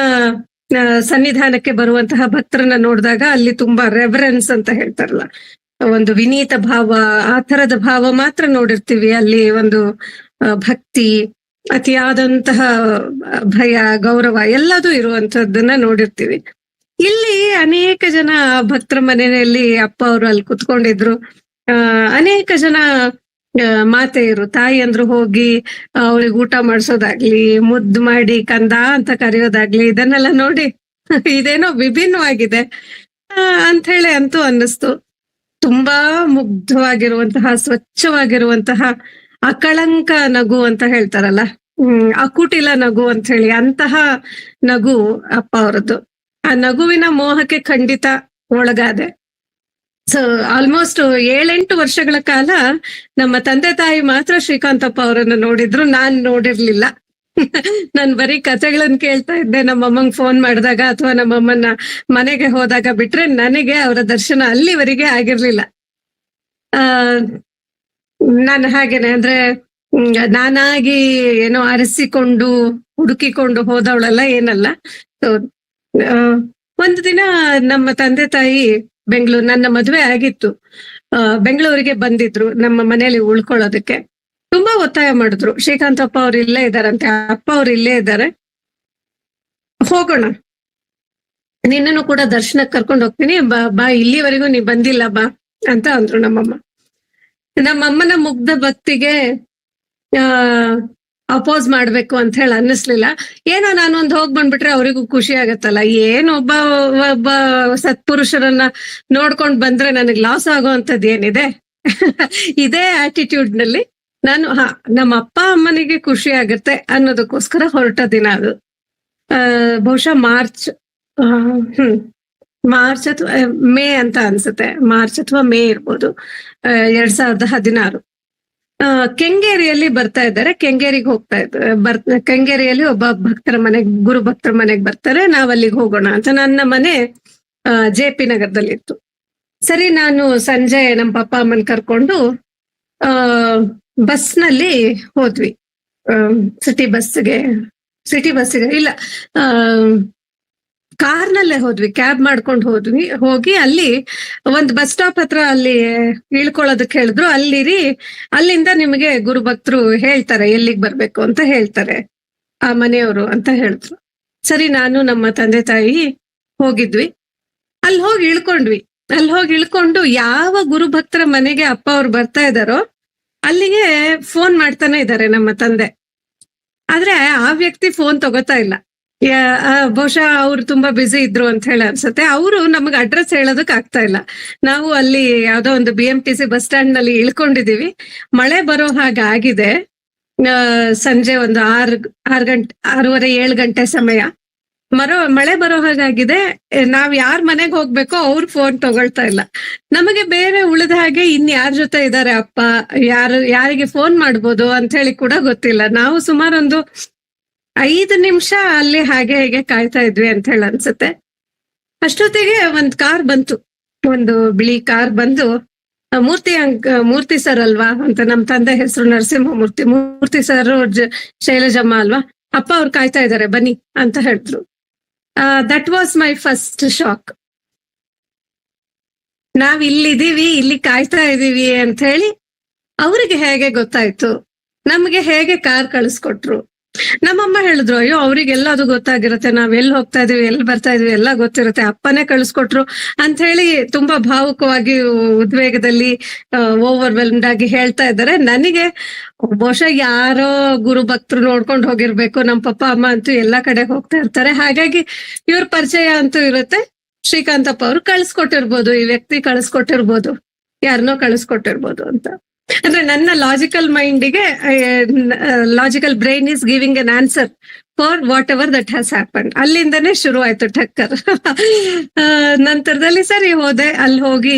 ಸನ್ನಿಧಾನಕ್ಕೆ ಬರುವಂತಹ ಭಕ್ತರನ್ನ ನೋಡಿದಾಗ ಅಲ್ಲಿ ತುಂಬಾ ರೆವರೆನ್ಸ್ ಅಂತ ಹೇಳ್ತಾರಲ್ಲ, ಒಂದು ವಿನೀತ ಭಾವ, ಆ ತರದ ಭಾವ ಮಾತ್ರ ನೋಡಿರ್ತೀವಿ. ಅಲ್ಲಿ ಒಂದು ಭಕ್ತಿ, ಅತಿಯಾದಂತಹ ಭಯ, ಗೌರವ ಎಲ್ಲದೂ ಇರುವಂತದ್ದನ್ನ ನೋಡಿರ್ತೀವಿ. ಇಲ್ಲಿ ಅನೇಕ ಜನ ಭಕ್ತರ ಮನೆಯಲ್ಲಿ ಅಪ್ಪ ಅವರು ಅಲ್ಲಿ ಕುತ್ಕೊಂಡಿದ್ರು. ಅನೇಕ ಜನ ಮಾತೆಯರು, ತಾಯಿಯಂದ್ರು ಹೋಗಿ ಅವ್ರಿಗೆ ಊಟ ಮಾಡಿಸೋದಾಗ್ಲಿ, ಮುದ್ದು ಮಾಡಿ ಕಂದ ಅಂತ ಕರೆಯೋದಾಗ್ಲಿ, ಇದನ್ನೆಲ್ಲ ನೋಡಿ ಇದೇನೋ ವಿಭಿನ್ನವಾಗಿದೆ ಅಂತ ಹೇಳಿ ಅಂತೂ ಅನ್ನಿಸ್ತು. ತುಂಬಾ ಮುಗ್ಧವಾಗಿರುವಂತಹ, ಸ್ವಚ್ಛವಾಗಿರುವಂತಹ ಅಕಳಂಕ ನಗು ಅಂತ ಹೇಳ್ತಾರಲ್ಲ, ಅಕುಟಿಲ ನಗು ಅಂತ ಹೇಳಿ, ಅಂತಹ ನಗು ಅಪ್ಪ ಅವರದ್ದು. ಆ ನಗುವಿನ ಮೋಹಕ್ಕೆ ಖಂಡಿತ ಒಳಗಾದೆ. ಸೊ ಆಲ್ಮೋಸ್ಟ್ 7-8 ವರ್ಷಗಳ ಕಾಲ ನಮ್ಮ ತಂದೆ ತಾಯಿ ಮಾತ್ರ ಶ್ರೀಕಾಂತಪ್ಪ ಅವರನ್ನ ನೋಡಿದ್ರು, ನಾನ್ ನೋಡಿರ್ಲಿಲ್ಲ. ನಾನ್ ಬರೀ ಕಥೆಗಳನ್ನ ಕೇಳ್ತಾ ಇದ್ದೆ ನಮ್ಮಮ್ಮಂಗ್ ಫೋನ್ ಮಾಡಿದಾಗ ಅಥವಾ ನಮ್ಮಮ್ಮನ ಮನೆಗೆ ಹೋದಾಗ ಬಿಟ್ರೆ ನನಗೆ ಅವರ ದರ್ಶನ ಅಲ್ಲಿವರೆಗೆ ಆಗಿರ್ಲಿಲ್ಲ. ನಾನು ಹಾಗೇನೆ, ಅಂದ್ರೆ ನಾನಾಗಿ ಏನೋ ಅರಸಿಕೊಂಡು ಹುಡುಕಿಕೊಂಡು ಹೋದವಳಲ್ಲ, ಏನಲ್ಲ. ಒಂದು ದಿನ ನಮ್ಮ ತಂದೆ ತಾಯಿ ನನ್ನ ಮದುವೆ ಆಗಿತ್ತು, ಬೆಂಗಳೂರಿಗೆ ಬಂದಿದ್ರು ನಮ್ಮ ಮನೆಯಲ್ಲಿ ಉಳ್ಕೊಳ್ಳೋದಕ್ಕೆ. ತುಂಬಾ ಒತ್ತಾಯ ಮಾಡಿದ್ರು, ಶ್ರೀಕಾಂತಪ್ಪ ಅವ್ರು ಇಲ್ಲೇ ಇದಾರಂತೆ, ಅಪ್ಪ ಅವ್ರು ಇಲ್ಲೇ ಇದ್ದಾರೆ, ಹೋಗೋಣ, ನಿನ್ನನ್ನು ಕೂಡ ದರ್ಶನಕ್ಕೆ ಕರ್ಕೊಂಡು ಹೋಗ್ತೀನಿ, ಬಾ ಇಲ್ಲಿವರೆಗೂ ನೀ ಬಂದಿಲ್ಲ ಬಾ ಅಂತ ಅಂದ್ರು ನಮ್ಮಮ್ಮ. ನಮ್ಮಮ್ಮನ ಮುಗ್ಧ ಭಕ್ತಿಗೆ ಅಪೋಸ್ ಮಾಡ್ಬೇಕು ಅಂತ ಹೇಳಿ ಅನ್ನಿಸ್ಲಿಲ್ಲ. ಏನೋ ನಾನೊಂದ್ ಹೋಗ್ ಬಂದ್ಬಿಟ್ರೆ ಅವರಿಗೂ ಖುಷಿ ಆಗತ್ತಲ್ಲ, ಏನ್ ಒಬ್ಬ ಸತ್ಪುರುಷರನ್ನ ನೋಡ್ಕೊಂಡ್ ಬಂದ್ರೆ ನನಗ್ ಲಾಸ್ ಆಗೋವಂಥದ್ದು ಏನಿದೆ. ಇದೇ ಆಟಿಟ್ಯೂಡ್ ನಲ್ಲಿ ನಾನು ನಮ್ಮ ಅಪ್ಪ ಅಮ್ಮನಿಗೆ ಖುಷಿ ಆಗತ್ತೆ ಅನ್ನೋದಕ್ಕೋಸ್ಕರ ಹೊರಟ ದಿನ ಅದು. ಬಹುಶಃ ಮಾರ್ಚ್ ಅಥವಾ ಮೇ ಅಂತ ಅನ್ಸುತ್ತೆ, ಮಾರ್ಚ್ ಅಥವಾ ಮೇ ಇರ್ಬೋದು, 2016. ಕೆಂಗೇರಿಯಲ್ಲಿ ಬರ್ತಾ ಇದ್ದಾರೆ, ಕೆಂಗೇರಿಗೆ ಹೋಗ್ತಾ ಇದ್ದಾರೆ. ಕೆಂಗೇರಿಯಲ್ಲಿ ಒಬ್ಬ ಗುರು ಭಕ್ತರ ಮನೆಗೆ ಬರ್ತಾರೆ, ನಾವ್ ಅಲ್ಲಿಗೆ ಹೋಗೋಣ ಅಂತ. ನನ್ನ ಮನೆ JP ನಗರದಲ್ಲಿತ್ತು. ಸರಿ, ನಾನು ಸಂಜೆ ನಮ್ಮ ಪಪ್ಪ ಅಮ್ಮನ್ ಕರ್ಕೊಂಡು ಬಸ್ನಲ್ಲಿ ಹೋದ್ವಿ, ಸಿಟಿ ಬಸ್ಸಿಗೆ ಇಲ್ಲ, ಕಾರ್ನಲ್ಲೇ ಹೋದ್ವಿ, ಕ್ಯಾಬ್ ಮಾಡ್ಕೊಂಡು ಹೋಗಿ ಅಲ್ಲಿ ಒಂದ್ ಬಸ್ ಸ್ಟಾಪ್ ಹತ್ರ ಅಲ್ಲಿ ಇಳ್ಕೊಳ್ಳೋದಕ್ಕೆ ಹೇಳಿದ್ರು. ಅಲ್ಲಿರಿ, ಅಲ್ಲಿಂದ ನಿಮಗೆ ಗುರು ಭಕ್ತರು ಹೇಳ್ತಾರೆ ಎಲ್ಲಿಗ್ ಬರ್ಬೇಕು ಅಂತ ಹೇಳ್ತಾರೆ ಆ ಮನೆಯವರು ಅಂತ ಹೇಳಿದ್ರು. ಸರಿ, ನಾನು ನಮ್ಮ ತಂದೆ ತಾಯಿ ಹೋಗಿದ್ವಿ, ಅಲ್ಲಿ ಹೋಗಿ ಇಳ್ಕೊಂಡು ಯಾವ ಗುರು ಭಕ್ತರ ಮನೆಗೆ ಅಪ್ಪ ಅವ್ರು ಬರ್ತಾ ಇದಾರೋ ಅಲ್ಲಿಗೆ ಫೋನ್ ಮಾಡ್ತಾನೆ ಇದ್ದಾರೆ ನಮ್ಮ ತಂದೆ. ಆದ್ರೆ ಆ ವ್ಯಕ್ತಿ ಫೋನ್ ತಗೋತಾ ಇಲ್ಲ. ಬಹುಶಃ ಅವ್ರು ತುಂಬಾ ಬ್ಯುಸಿ ಇದ್ರು ಅಂತ ಹೇಳಿ ಅನ್ಸುತ್ತೆ. ಅವರು ನಮಗ್ ಅಡ್ರೆಸ್ ಹೇಳೋದಕ್ ಆಗ್ತಾ ಇಲ್ಲ. ನಾವು ಅಲ್ಲಿ ಯಾವ್ದೋ ಒಂದು BMTC ಬಸ್ ಸ್ಟ್ಯಾಂಡ್ ನಲ್ಲಿ ಇಳ್ಕೊಂಡಿದೀವಿ, ಮಳೆ ಬರೋ ಹಾಗಾಗಿದೆ. ಸಂಜೆ ಒಂದು 6:30-7 ಗಂಟೆ ಸಮಯ. ಮಳೆ ಬರೋ ಹಾಗಾಗಿದೆ, ನಾವ್ ಯಾರ್ ಮನೆಗ್ ಹೋಗ್ಬೇಕೋ ಅವ್ರ ಫೋನ್ ತಗೊಳ್ತಾ ಇಲ್ಲ. ನಮಗೆ ಬೇರೆ ಉಳಿದ ಹಾಗೆ ಯಾರ ಜೊತೆ ಇದಾರೆ ಅಪ್ಪ, ಯಾರಿಗೆ ಫೋನ್ ಮಾಡ್ಬೋದು ಅಂತ ಹೇಳಿ ಕೂಡ ಗೊತ್ತಿಲ್ಲ. ನಾವು ಸುಮಾರೊಂದು 5 ನಿಮಿಷ ಅಲ್ಲಿ ಹಾಗೆ ಹೀಗೆ ಕಾಯ್ತಾ ಇದ್ವಿ ಅಂತ ಹೇಳಿ ಅನ್ಸುತ್ತೆ. ಅಷ್ಟೊತ್ತಿಗೆ ಒಂದ್ ಕಾರ್ ಬಂತು. ಒಂದು ಬಿಳಿ ಕಾರ್ ಬಂದು ಮೂರ್ತಿ ಸರ್ ಅಲ್ವಾ ಅಂತ, ನಮ್ ತಂದೆ ಹೆಸರು ನರಸಿಂಹಮೂರ್ತಿ, ಮೂರ್ತಿ ಸರ್ ಶೈಲಜಮ್ಮ ಅಲ್ವಾ, ಅಪ್ಪ ಅವ್ರು ಕಾಯ್ತಾ ಇದಾರೆ ಬನ್ನಿ ಅಂತ ಹೇಳಿದ್ರು. That was my first shock. ನಾವ್ ಇಲ್ಲಿದೀವಿ, ಇಲ್ಲಿ ಕಾಯ್ತಾ ಇದೀವಿ ಅಂತ ಹೇಳಿ ಅವ್ರಿಗೆ ಹೇಗೆ ಗೊತ್ತಾಯ್ತು, ನಮ್ಗೆ ಹೇಗೆ ಕಾರ್ ಕಳಿಸ್ಕೊಟ್ರು. ನಮ್ಮಮ್ಮ ಹೇಳಿದ್ರು, ಅಯ್ಯೋ ಅವ್ರಿಗೆಲ್ಲ ಅದು ಗೊತ್ತಾಗಿರುತ್ತೆ, ನಾವ್ ಎಲ್ಲಿ ಹೋಗ್ತಾ ಇದೀವಿ ಎಲ್ಲಿ ಬರ್ತಾ ಇದೀವಿ ಎಲ್ಲ ಗೊತ್ತಿರುತ್ತೆ, ಅಪ್ಪನೇ ಕಳಿಸ್ಕೊಟ್ರು ಅಂತ ಹೇಳಿ ತುಂಬಾ ಭಾವುಕವಾಗಿ ಉದ್ವೇಗದಲ್ಲಿ ಓವರ್ವೆಲ್ಮ್ಡ್ ಆಗಿ ಹೇಳ್ತಾ ಇದ್ದಾರೆ. ನನಗೆ ಬಹುಶಃ ಯಾರೋ ಗುರು ಭಕ್ತರು ನೋಡ್ಕೊಂಡು ಹೋಗಿರ್ಬೇಕು, ನಮ್ ಪಪ್ಪ ಅಮ್ಮ ಅಂತೂ ಎಲ್ಲಾ ಕಡೆ ಹೋಗ್ತಾ ಇರ್ತಾರೆ, ಹಾಗಾಗಿ ಇವ್ರ ಪರಿಚಯ ಅಂತೂ ಇರುತ್ತೆ, ಶ್ರೀಕಾಂತಪ್ಪ ಅವರು ಕಳಿಸ್ಕೊಟ್ಟಿರ್ಬೋದು, ಈ ವ್ಯಕ್ತಿ ಕಳಿಸ್ಕೊಟ್ಟಿರ್ಬೋದು, ಯಾರನ್ನೋ ಕಳಿಸ್ಕೊಟ್ಟಿರ್ಬೋದು ಅಂತ. ಅಂದ್ರೆ ನನ್ನ ಲಾಜಿಕಲ್ ಮೈಂಡಿಗೆ, logical brain is giving an answer for whatever that has happen. ಅಲ್ಲಿಂದನೇ ಶುರು ಆಯ್ತು ಟಕ್ಕರ್. ನಂತರದಲ್ಲಿ ಸರಿ ಹೋದೆ, ಅಲ್ಲಿ ಹೋಗಿ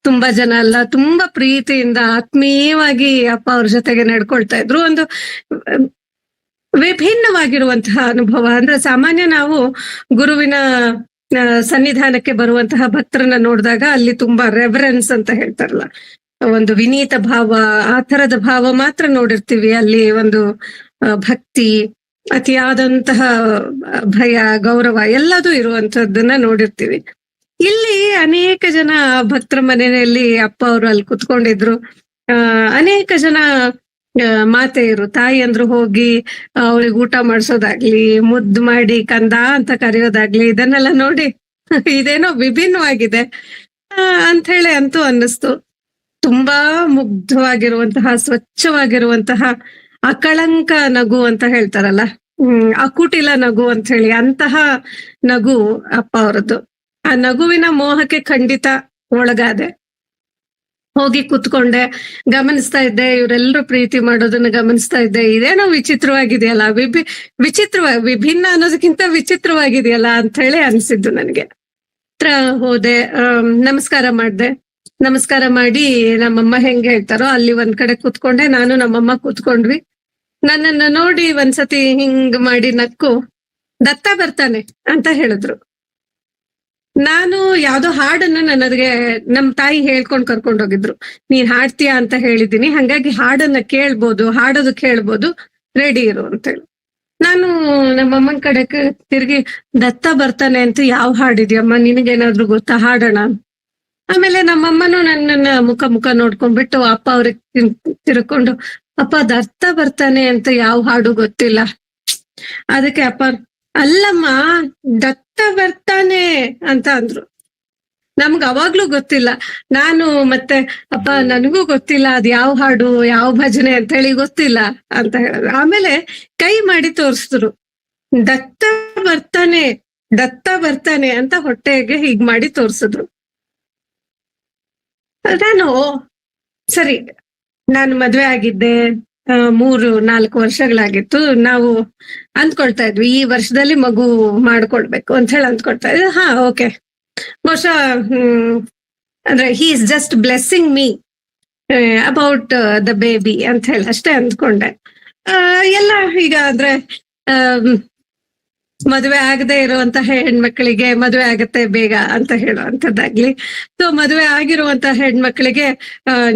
ತುಂಬಾ ಜನ ಅಲ್ಲ, ತುಂಬಾ ಪ್ರೀತಿಯಿಂದ ಆತ್ಮೀಯವಾಗಿ ಅಪ್ಪ ಅವ್ರ ಜೊತೆಗೆ ನಡ್ಕೊಳ್ತಾ ಇದ್ರು. ಒಂದು ವಿಭಿನ್ನವಾಗಿರುವಂತಹ ಅನುಭವ. ಅಂದ್ರೆ ಸಾಮಾನ್ಯ ನಾವು ಗುರುವಿನ ಸನ್ನಿಧಾನಕ್ಕೆ ಬರುವಂತಹ ಭಕ್ತರನ್ನ ನೋಡಿದಾಗ ಅಲ್ಲಿ ತುಂಬಾ ರೆವರೆನ್ಸ್ ಅಂತ ಹೇಳ್ತಾರಲ್ಲ, ಒಂದು ವಿನೀತ ಭಾವ, ಆ ತರದ ಭಾವ ಮಾತ್ರ ನೋಡಿರ್ತೀವಿ. ಅಲ್ಲಿ ಒಂದು ಭಕ್ತಿ, ಅತಿಯಾದಂತಹ ಭಯ, ಗೌರವ ಎಲ್ಲದೂ ಇರುವಂತದ್ದನ್ನ ನೋಡಿರ್ತೀವಿ. ಇಲ್ಲಿ ಅನೇಕ ಜನ ಭಕ್ತರ ಮನೆಯಲ್ಲಿ ಅಪ್ಪ ಅವರು ಅಲ್ಲಿ ಕುತ್ಕೊಂಡಿದ್ರು. ಅನೇಕ ಜನ ಮಾತೆಯರು, ತಾಯಿಯಂದ್ರು ಹೋಗಿ ಅವಳಿಗೆ ಊಟ ಮಾಡಿಸೋದಾಗ್ಲಿ, ಮುದ್ದು ಮಾಡಿ ಕಂದ ಅಂತ ಕರೆಯೋದಾಗ್ಲಿ, ಇದನ್ನೆಲ್ಲ ನೋಡಿ ಇದೇನೋ ವಿಭಿನ್ನವಾಗಿದೆ ಅಂತ ಹೇಳಿ ಅಂತೂ ಅನ್ನಿಸ್ತು. ತುಂಬಾ ಮುಗ್ಧವಾಗಿರುವಂತಹ, ಸ್ವಚ್ಛವಾಗಿರುವಂತಹ ಅಕಳಂಕ ನಗು ಅಂತ ಹೇಳ್ತಾರಲ್ಲ, ಅಕುಟಿಲ ನಗು ಅಂತ ಹೇಳಿ, ಅಂತಹ ನಗು ಅಪ್ಪ ಅವರದ್ದು. ಆ ನಗುವಿನ ಮೋಹಕ್ಕೆ ಖಂಡಿತ ಒಳಗಾದೆ. ಹೋಗಿ ಕುತ್ಕೊಂಡೆ, ಗಮನಿಸ್ತಾ ಇದ್ದೆ, ಇವರೆಲ್ಲರೂ ಪ್ರೀತಿ ಮಾಡೋದನ್ನ ಗಮನಿಸ್ತಾ ಇದ್ದೆ. ಇದೇನೋ ವಿಚಿತ್ರವಾಗಿದೆಯಲ್ಲ, ವಿಭಿನ್ನ ಅನ್ನೋದಕ್ಕಿಂತ ವಿಚಿತ್ರವಾಗಿದೆಯಲ್ಲ ಅಂತ ಹೇಳಿ ಅನ್ಸಿದ್ದು ನನಗೆ. ಹತ್ರ ಹೋದೆ, ನಮಸ್ಕಾರ ಮಾಡ್ದೆ. ನಮಸ್ಕಾರ ಮಾಡಿ ನಮ್ಮಮ್ಮ ಹೆಂಗೆ ಹೇಳ್ತಾರೋ ಅಲ್ಲಿ ಒಂದ್ ಕಡೆ ಕುತ್ಕೊಂಡೆ, ನಾನು ನಮ್ಮಮ್ಮ ಕುತ್ಕೊಂಡ್ವಿ. ನನ್ನನ್ನ ನೋಡಿ ಒಂದ್ಸತಿ ಹಿಂಗ್ ಮಾಡಿ ನಕ್ಕು, ದತ್ತ ಬರ್ತಾನೆ ಅಂತ ಹೇಳಿದ್ರು. ನಾನು ಯಾವ್ದೋ ಹಾಡನ್ನ ನನಗೆ ನಮ್ ತಾಯಿ ಹೇಳ್ಕೊಂಡ್ ಕರ್ಕೊಂಡ್ ಹೋಗಿದ್ರು. ನೀನ್ ಹಾಡ್ತೀಯಾ ಅಂತ ಹೇಳಿದೀನಿ, ಹಂಗಾಗಿ ಹಾಡನ್ನ ಕೇಳ್ಬೋದು, ಹಾಡೋದು ಕೇಳ್ಬೋದು, ರೆಡಿ ಇರು ಅಂತೇಳಿ. ನಾನು ನಮ್ಮಮ್ಮನ ಕಡೆ ತಿರ್ಗಿ, ದತ್ತ ಬರ್ತಾನೆ ಅಂತ ಯಾವ ಹಾಡಿದ್ಯಮ್ಮ, ನಿನಗೇನಾದ್ರೂ ಗೊತ್ತಾ, ಹಾಡೋಣ. ಆಮೇಲೆ ನಮ್ಮಮ್ಮನು ನನ್ನನ್ನ ಮುಖ ನೋಡ್ಕೊಂಡ್ಬಿಟ್ಟು ಅಪ್ಪ ಅವ್ರಿಗೆ ತಿರ್ಕೊಂಡು, ಅಪ್ಪ ದತ್ತ ಬರ್ತಾನೆ ಅಂತ ಯಾವ ಹಾಡು ಗೊತ್ತಿಲ್ಲ. ಅದಕ್ಕೆ ಅಪ್ಪ, ಅಲ್ಲಮ್ಮ ದತ್ತ ಬರ್ತಾನೆ ಅಂತ ಅಂದ್ರು. ನಮ್ಗ ಅವಾಗ್ಲೂ ಗೊತ್ತಿಲ್ಲ. ನಾನು ಮತ್ತೆ ಅಪ್ಪ ನನಗೂ ಗೊತ್ತಿಲ್ಲ ಅದ್ ಯಾವ ಹಾಡು, ಯಾವ ಭಜನೆ ಅಂತ ಹೇಳಿ ಗೊತ್ತಿಲ್ಲ ಅಂತ ಹೇಳಿದ್ರು. ಆಮೇಲೆ ಕೈ ಮಾಡಿ ತೋರಿಸಿದ್ರು, ದತ್ತ ಬರ್ತಾನೆ, ದತ್ತ ಬರ್ತಾನೆ ಅಂತ ಹೊಟ್ಟೆಗೆ ಹೀಗ್ ಮಾಡಿ ತೋರ್ಸಿದ್ರು. ನಾನು ಸರಿ, ನಾನು ಮದ್ವೆ ಆಗಿದ್ದೆ, 3-4 ವರ್ಷಗಳಾಗಿತ್ತು. ನಾವು ಅಂದ್ಕೊಳ್ತಾ ಇದ್ವಿ ಈ ವರ್ಷದಲ್ಲಿ ಮಗು ಮಾಡ್ಕೊಳ್ಬೇಕು ಅಂತ ಹೇಳಿ ಅಂದ್ಕೊಳ್ತಾ ಇದ್ವಿ. ಹಾ ಓಕೆ, ಬಹುಶಃ ಅಂದ್ರೆ he is just blessing me about the baby ಅಂತ ಹೇಳಿ ಅಷ್ಟೇ ಅಂದ್ಕೊಂಡೆ. ಎಲ್ಲ ಈಗ ಅಂದ್ರೆ ಮದುವೆ ಆಗದೆ ಇರುವಂತಹ ಹೆಣ್ಮಕ್ಳಿಗೆ ಮದುವೆ ಆಗತ್ತೆ ಬೇಗ ಅಂತ ಹೇಳುವಂತದ್ದಾಗ್ಲಿ, ಸೊ ಮದುವೆ ಆಗಿರುವಂತಹ ಹೆಣ್ಮಕ್ಳಿಗೆ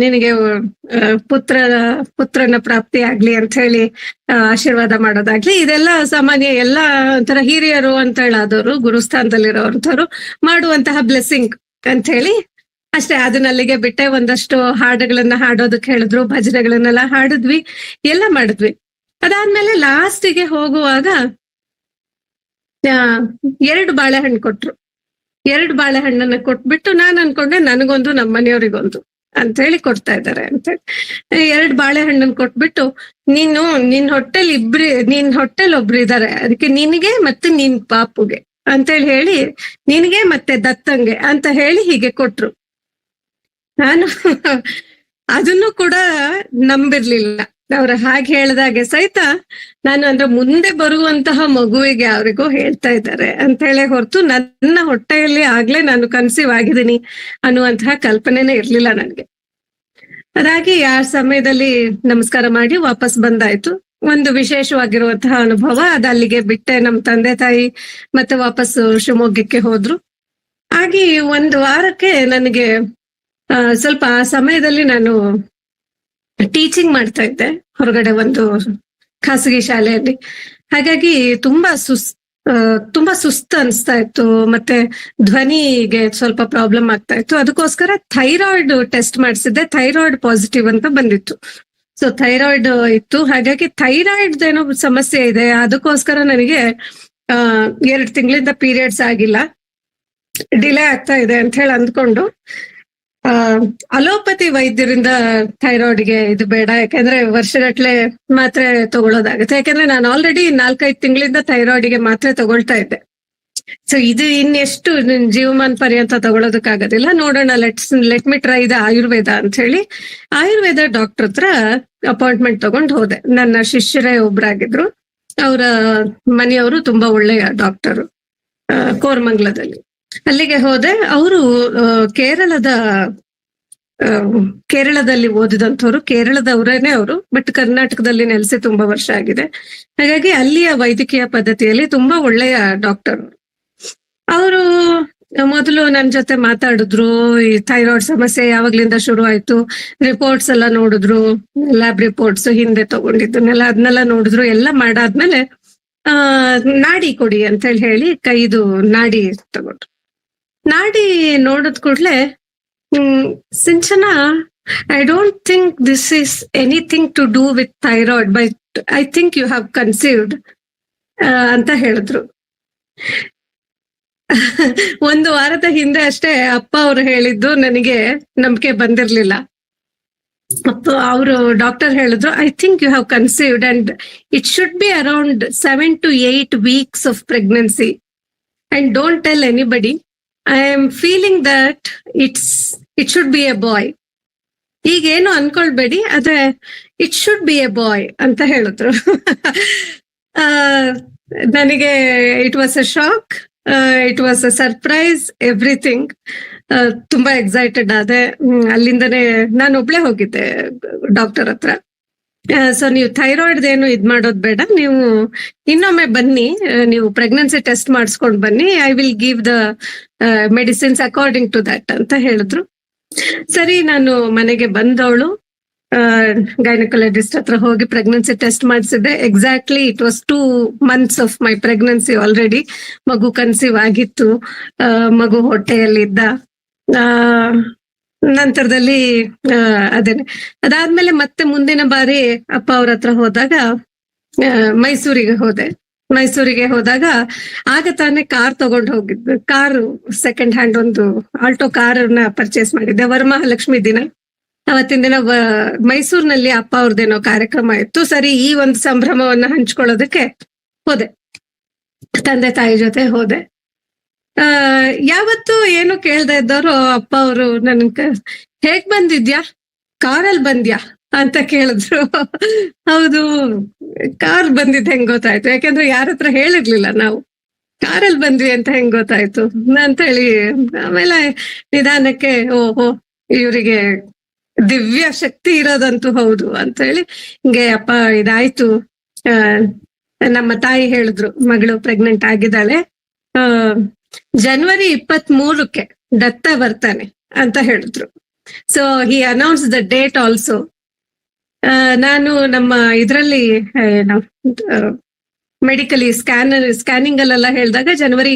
ನಿನಗೆ ಪುತ್ರನ ಪ್ರಾಪ್ತಿ ಆಗ್ಲಿ ಅಂತ ಹೇಳಿ ಆಶೀರ್ವಾದ ಮಾಡೋದಾಗ್ಲಿ, ಇದೆಲ್ಲ ಸಾಮಾನ್ಯ ಎಲ್ಲ ಒಂಥರ ಹಿರಿಯರು ಅಂತ ಹೇಳಾದವರು, ಗುರುಸ್ಥಾನದಲ್ಲಿರೋವಂಥವ್ರು ಮಾಡುವಂತಹ ಬ್ಲೆಸ್ಸಿಂಗ್ ಅಂತ ಹೇಳಿ ಅಷ್ಟೇ. ಅದನ್ನಲ್ಲಿಗೆ ಬಿಟ್ಟೆ. ಒಂದಷ್ಟು ಹಾಡುಗಳನ್ನ ಹಾಡೋದಕ್ಕೆ ಹೇಳಿದ್ರು, ಭಜನೆಗಳನ್ನೆಲ್ಲ ಹಾಡಿದ್ವಿ, ಎಲ್ಲ ಮಾಡಿದ್ವಿ. ಅದಾದ್ಮೇಲೆ ಲಾಸ್ಟಿಗೆ ಹೋಗುವಾಗ 2 ಬಾಳೆಹಣ್ಣು ಕೊಟ್ರು. 2 ಬಾಳೆಹಣ್ಣನ್ನ ಕೊಟ್ಬಿಟ್ಟು ನಾನು ಅನ್ಕೊಂಡೆ ನನಗೊಂದು ನಮ್ಮ ಮನೆಯವ್ರಿಗೊಂದು ಅಂತ ಹೇಳಿ ಕೊಡ್ತಾ ಇದ್ದಾರೆ ಅಂತ ಹೇಳಿ. 2 ಬಾಳೆಹಣ್ಣನ್ನ ಕೊಟ್ಬಿಟ್ಟು, ನಿನ್ ಹೊಟ್ಟೆಲ್ ಒಬ್ರು ಇದಾರೆ, ಅದಕ್ಕೆ ನಿನಗೆ ಮತ್ತೆ ನಿನ್ ಪಾಪುಗೆ ಅಂತೇಳಿ ಹೇಳಿ, ನಿನಗೆ ಮತ್ತೆ ದತ್ತಂಗೆ ಅಂತ ಹೇಳಿ ಹೀಗೆ ಕೊಟ್ರು. ನಾನು ಅದನ್ನು ಕೂಡ ನಂಬಿರ್ಲಿಲ್ಲ. ಅವ್ರ ಹಾಗೆ ಹೇಳ್ದಾಗೆ ಸಹಿತ ನಾನು ಅಂದ್ರೆ ಮುಂದೆ ಬರುವಂತಹ ಮಗುವಿಗೆ ಅವರಿಗೂ ಹೇಳ್ತಾ ಇದ್ದಾರೆ ಅಂತ ಹೇಳಿ ಹೊರತು ನನ್ನ ಹೊಟ್ಟೆಯಲ್ಲಿ ಆಗ್ಲೇ ನಾನು ಕನ್ಸೀವ್ ಆಗಿದ್ದೀನಿ ಅನ್ನುವಂತಹ ಕಲ್ಪನೆನೇ ಇರ್ಲಿಲ್ಲ ನನ್ಗೆ. ಅದಾಗಿ ಆ ಸಮಯದಲ್ಲಿ ನಮಸ್ಕಾರ ಮಾಡಿ ವಾಪಸ್ ಬಂದಾಯ್ತು. ಒಂದು ವಿಶೇಷವಾಗಿರುವಂತಹ ಅನುಭವ. ಅದು ಅಲ್ಲಿಗೆ ಬಿಟ್ಟೆ. ನಮ್ ತಂದೆ ತಾಯಿ ಮತ್ತೆ ವಾಪಸ್ ಶಿವಮೊಗ್ಗಕ್ಕೆ ಹೋದ್ರು. ಹಾಗೆ ಒಂದು ವಾರಕ್ಕೆ ನನಗೆ ಸ್ವಲ್ಪ ಆ ಸಮಯದಲ್ಲಿ ನಾನು ಟೀಚಿಂಗ್ ಮಾಡ್ತಾ ಇದ್ದೆ ಹೊರಗಡೆ ಒಂದು ಖಾಸಗಿ ಶಾಲೆಯಲ್ಲಿ. ಹಾಗಾಗಿ ತುಂಬಾ ಸುಸ್ತು ಅನಿಸ್ತಾ ಇತ್ತು, ಮತ್ತೆ ಧ್ವನಿಗೆ ಸ್ವಲ್ಪ ಪ್ರಾಬ್ಲಮ್ ಆಗ್ತಾ ಇತ್ತು. ಅದಕ್ಕೋಸ್ಕರ ಥೈರಾಯ್ಡ್ ಟೆಸ್ಟ್ ಮಾಡಿಸಿದ್ದೆ. ಥೈರಾಯ್ಡ್ ಪಾಸಿಟಿವ್ ಅಂತ ಬಂದಿತ್ತು. ಸೊ ಥೈರಾಯ್ಡ್ ಇತ್ತು. ಹಾಗಾಗಿ ಥೈರಾಯ್ಡ್ ಏನೋ ಸಮಸ್ಯೆ ಇದೆ. ಅದಕ್ಕೋಸ್ಕರ ನನಗೆ 2 ತಿಂಗಳಿಂದ ಪೀರಿಯಡ್ಸ್ ಆಗಿಲ್ಲ, ಡಿಲೇ ಆಗ್ತಾ ಇದೆ ಅಂತ ಹೇಳಿ ಅಂದ್ಕೊಂಡು ಅಲೋಪತಿ ವೈದ್ಯರಿಂದ ಥೈರಾಯ್ಡ್ಗೆ ಇದು ಬೇಡ, ಯಾಕಂದ್ರೆ ವರ್ಷಗಟ್ಲೆ ಮಾತ್ರೆ ತಗೊಳ್ಳೋದಾಗುತ್ತೆ. ಯಾಕಂದ್ರೆ ನಾನು ಆಲ್ರೆಡಿ 4-5 ತಿಂಗಳಿಂದ ಥೈರಾಯ್ಡ್ಗೆ ಮಾತ್ರೆ ತಗೊಳ್ತಾ ಇದ್ದೆ. ಸೊ ಇದು ಇನ್ನೆಷ್ಟು ಜೀವಮಾನ ಪರ್ಯಂತ ತಗೊಳ್ಳೋದಕ್ಕಾಗೋದಿಲ್ಲ, ನೋಡೋಣ, let me try the Ayurveda ಅಂತ ಹೇಳಿ ಆಯುರ್ವೇದ ಡಾಕ್ಟರ್ ಹತ್ರ ಅಪಾಯಿಂಟ್ಮೆಂಟ್ ತಗೊಂಡು ಹೋದೆ. ನನ್ನ ಶಿಷ್ಯರೇ ಒಬ್ರಾಗಿದ್ರು. ಅವರ ಮನೆಯವರು ತುಂಬಾ ಒಳ್ಳೆಯ ಡಾಕ್ಟರು, ಕೋರಮಂಗಲದಲ್ಲಿ. ಅಲ್ಲಿಗೆ ಹೋದೆ. ಅವರು ಕೇರಳದಲ್ಲಿ ಓದಿದಂಥವ್ರು, ಕೇರಳದವರೇನೆ ಅವರು, ಬಟ್ ಕರ್ನಾಟಕದಲ್ಲಿ ನೆಲೆಸಿ ತುಂಬಾ ವರ್ಷ ಆಗಿದೆ. ಹಾಗಾಗಿ ಅಲ್ಲಿಯ ವೈದ್ಯಕೀಯ ಪದ್ಧತಿಯಲ್ಲಿ ತುಂಬಾ ಒಳ್ಳೆಯ ಡಾಕ್ಟರ್. ಅವರು ಮೊದಲು ನನ್ನ ಜೊತೆ ಮಾತಾಡಿದ್ರು. ಈ ಥೈರಾಯ್ಡ್ ಸಮಸ್ಯೆ ಯಾವಾಗ್ಲಿಂದ ಶುರು ಆಯ್ತು, ರಿಪೋರ್ಟ್ಸ್ ಎಲ್ಲ ನೋಡಿದ್ರು, ಲ್ಯಾಬ್ ರಿಪೋರ್ಟ್ಸ್ ಹಿಂದೆ ತಗೊಂಡಿದ್ದನ್ನೆಲ್ಲ ಅದನ್ನೆಲ್ಲ ನೋಡಿದ್ರು. ಎಲ್ಲ ಮಾಡಾದ್ಮೇಲೆ ನಾಡಿ ಕೊಡಿ ಅಂತ ಹೇಳಿ ಕೈದು ನಾಡಿ ತಗೊಂಡ್ರು. ನಾಡಿ ನೋಡಿದ ಕೂಡ್ಲೆ, Sinchana, I don't think this is anything to do with thyroid, but I think you have conceived ಅಂತ ಹೇಳಿದ್ರು. ಒಂದು ವಾರದ ಹಿಂದೆ ಅಷ್ಟೇ ಅಪ್ಪ ಅವರು ಹೇಳಿದ್ದು ನನಗೆ ನಂಬಿಕೆ ಬಂದಿರ್ಲಿಲ್ಲ. ಅವರು ಡಾಕ್ಟರ್ ಹೇಳಿದ್ರು, I think you have conceived and it should be around 7 to 8 weeks of pregnancy and don't tell anybody. I am feeling that it should be a boy. ಈಗೇನು ಅನ್ಕೊಳ್ಬೇಡಿ, ಆದ್ರೆ it should B a boy ಅಂತ ಹೇಳಿದ್ರು. ನನಗೆ it was a shock, it was a surprise, everything. ತುಂಬಾ excited ಆದೆ. ಅಲ್ಲಿಂದನೇ ನಾನು ಒಬ್ಳೆ ಹೋಗಿದ್ದೆ ಡಾಕ್ಟರ್ ಹತ್ರ. ಸೊ ನೀವು ಥೈರಾಯ್ಡ್ ಏನು ಇದ್ ಮಾಡೋದ್ ಬೇಡ, ನೀವು ಇನ್ನೊಮ್ಮೆ ಬನ್ನಿ, ನೀವು ಪ್ರೆಗ್ನೆನ್ಸಿ ಟೆಸ್ಟ್ ಮಾಡಿಸ್ಕೊಂಡ್ ಬನ್ನಿ, I will give the medicines according to that ಅಂತ ಹೇಳಿದ್ರು. ಸರಿ, ನಾನು ಮನೆಗೆ ಬಂದವಳು ಗೈನಕಾಲಜಿಸ್ಟ್ ಹತ್ರ ಹೋಗಿ ಪ್ರೆಗ್ನೆನ್ಸಿ ಟೆಸ್ಟ್ ಮಾಡಿಸಿದ್ದೆ. Exactly it was 2 months of my pregnancy already. ಮಗು ಕನ್ಸೀವ್ ಆಗಿತ್ತು, ಮಗು ಹೊಟ್ಟೆಯಲ್ಲಿದ್ದ. ನಂತರದಲ್ಲಿ ಅದಾದ್ಮೇಲೆ ಮತ್ತೆ ಮುಂದಿನ ಬಾರಿ ಅಪ್ಪ ಅವ್ರ ಹತ್ರ ಹೋದಾಗ ಮೈಸೂರಿಗೆ ಹೋದಾಗ ಆಗ ತಾನೇ ಕಾರ್ ತಗೊಂಡು ಹೋಗಿದ್ದು. ಕಾರು ಸೆಕೆಂಡ್ ಹ್ಯಾಂಡ್ ಒಂದು ಆಲ್ಟೋ ಕಾರನ್ನ ಪರ್ಚೇಸ್ ಮಾಡಿದ್ದೆ. ವರಮಹಾಲಕ್ಷ್ಮಿ ದಿನ, ಅವತ್ತಿನ ದಿನ ಮೈಸೂರಿನಲ್ಲಿ ಅಪ್ಪ ಅವ್ರದ್ದೇನೋ ಕಾರ್ಯಕ್ರಮ ಇತ್ತು. ಸರಿ, ಈ ಒಂದು ಸಂಭ್ರಮವನ್ನ ಹಂಚ್ಕೊಳ್ಳೋದಕ್ಕೆ ಹೋದೆ, ತಂದೆ ತಾಯಿ ಜೊತೆ ಹೋದೆ. ಯಾವತ್ತು ಏನು ಕೇಳ್ದೆ ಇದ್ದವರು ಅಪ್ಪ ಅವರು ಹೇಗ್ ಬಂದಿದ್ಯಾ, ಕಾರಲ್ಲಿ ಬಂದ್ಯಾ ಅಂತ ಕೇಳಿದ್ರು. ಹೌದು, ಕಾರ್ ಬಂದಿದ್ ಹೆಂಗ್ ಗೊತ್ತಾಯ್ತು, ಯಾಕಂದ್ರೆ ಯಾರ ಹತ್ರ ಹೇಳಿರ್ಲಿಲ್ಲ ನಾವು. ಕಾರಲ್ಲಿ ಬಂದ್ವಿ ಅಂತ ಹೆಂಗ್ ಗೊತ್ತಾಯ್ತು ಅಂತ ಹೇಳಿ ಆಮೇಲೆ ನಿಧಾನಕ್ಕೆ ಓಹೋ ಇವರಿಗೆ ದಿವ್ಯ ಶಕ್ತಿ ಇರೋದಂತೂ ಹೌದು ಅಂತ ಹೇಳಿ ಹಿಂಗೆ ಅಪ್ಪ ಇದಾಯ್ತು. ನಮ್ಮ ತಾಯಿ ಹೇಳಿದ್ರು, ಮಗಳು ಪ್ರೆಗ್ನೆಂಟ್ ಆಗಿದ್ದಾಳೆ, ಜನವರಿ 23ಕ್ಕೆ ದತ್ತ ಬರ್ತಾನೆ ಅಂತ ಹೇಳಿದ್ರು. So he announce the date also. ನಾನು ನಮ್ಮ ಇದರಲ್ಲಿ ಮೆಡಿಕಲಿ ಸ್ಕ್ಯಾನಿಂಗ್ ಅಲ್ಲೆಲ್ಲ ಹೇಳಿದಾಗ ಜನವರಿ